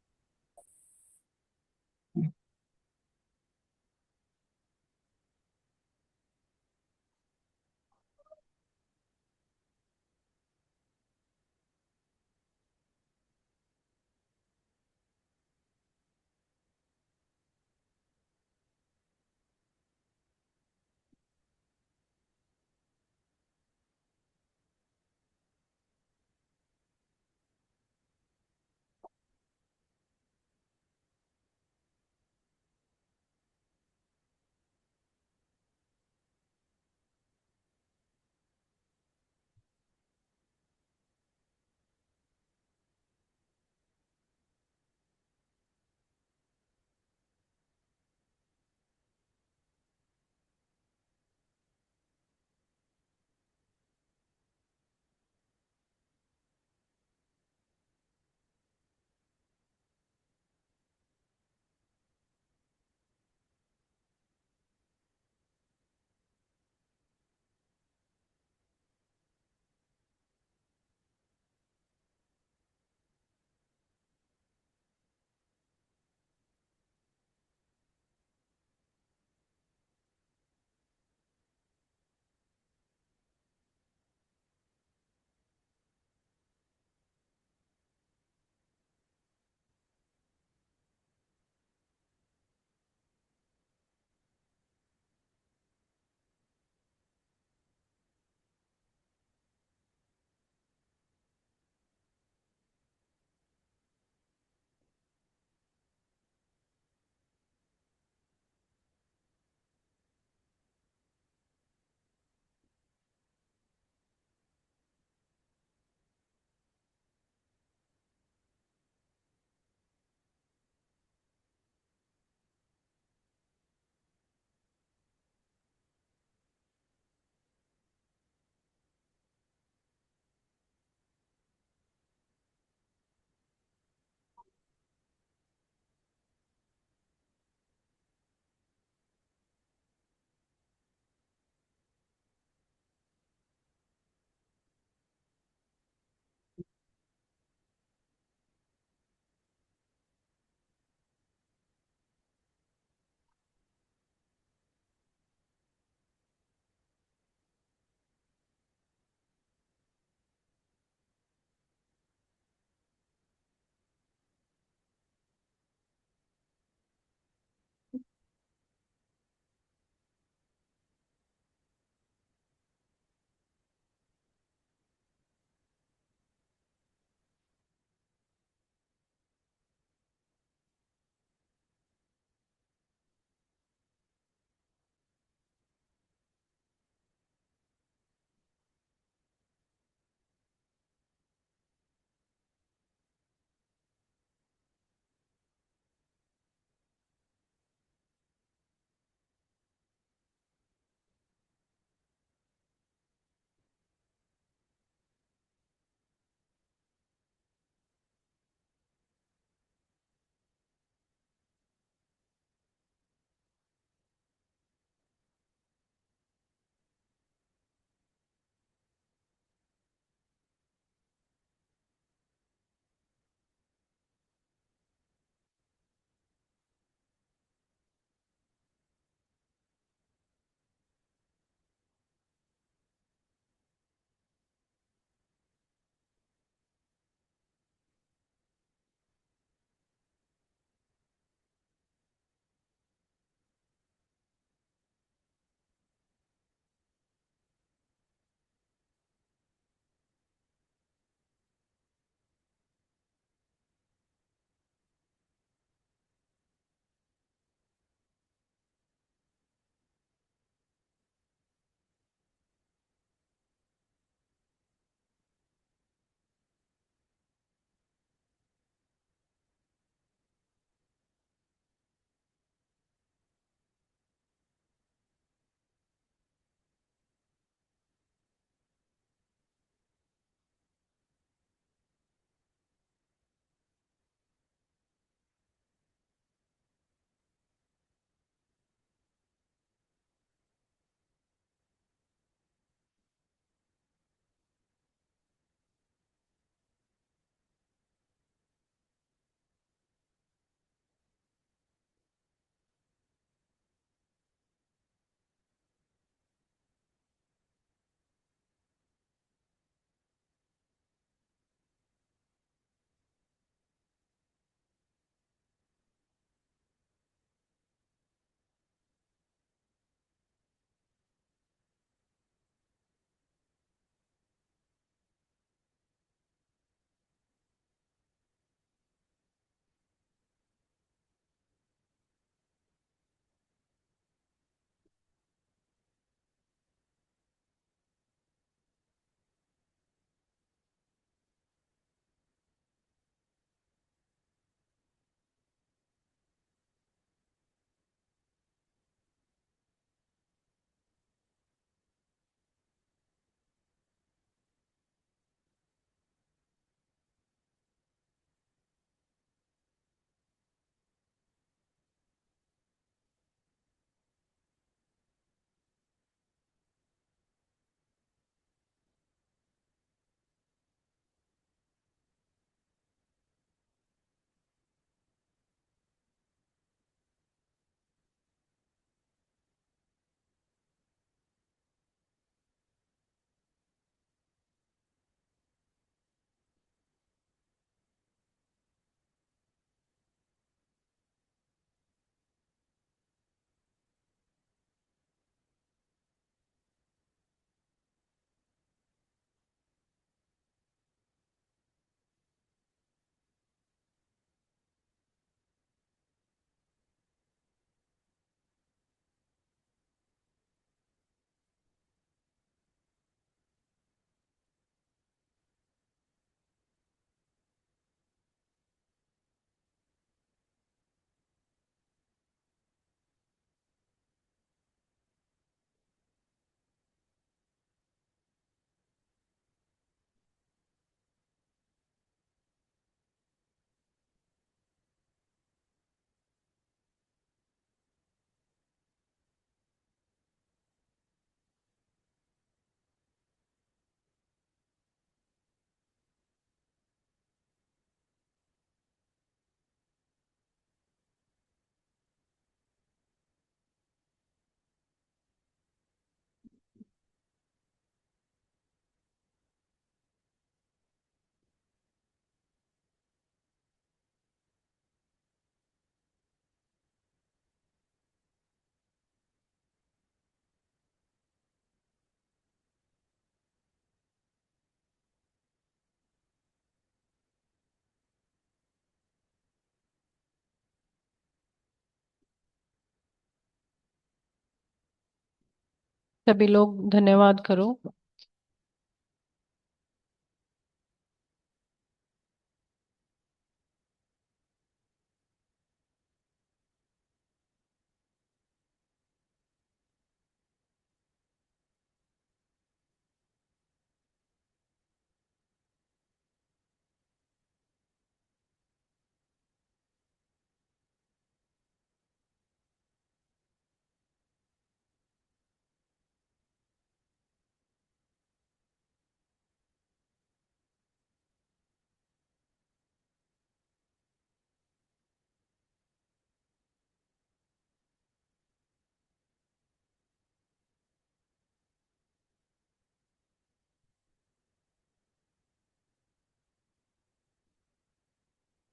सभी लोग धन्यवाद करो।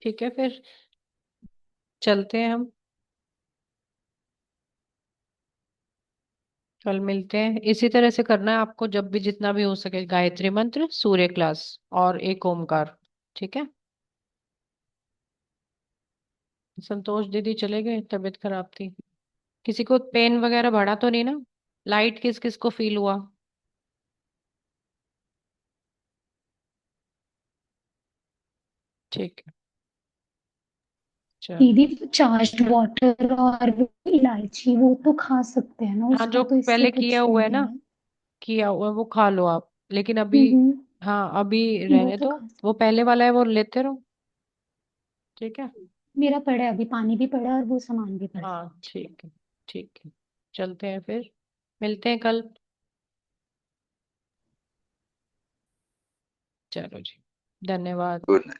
ठीक है, फिर चलते हैं हम। कल मिलते हैं। इसी तरह से करना है आपको, जब भी जितना भी हो सके, गायत्री मंत्र, सूर्य क्लास और एक ओमकार। ठीक है। संतोष दीदी चले गए, तबीयत खराब थी। किसी को पेन वगैरह बढ़ा तो नहीं ना? लाइट किस किस को फील हुआ? ठीक है, चलो। दीदी चार्ज वाटर और वो इलायची वो तो खा सकते हैं ना, हाँ, जो उसका तो इससे पहले किया कुछ हुआ है नहीं ना, है। किया हुआ है वो खा लो आप, लेकिन अभी, हम्म। हाँ अभी वो रहने तो दो। खा सकते। वो पहले वाला है, वो लेते रहो। ठीक है। मेरा पड़ा है, अभी पानी भी पड़ा है और वो सामान भी पड़ा है। हाँ ठीक है, ठीक है। चलते हैं फिर, मिलते हैं कल। चलो जी, धन्यवाद। Good night.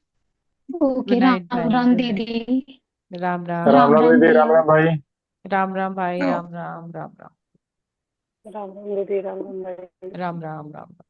Good okay, night Ram बहन, राम गुड नाइट। दीदी। राम राम। राम राम राम राम दीदी, राम भैया। राम भाई। राम राम भाई, नो राम राम, राम राम। राम राम दीदी, राम राम भाई। राम राम, राम राम।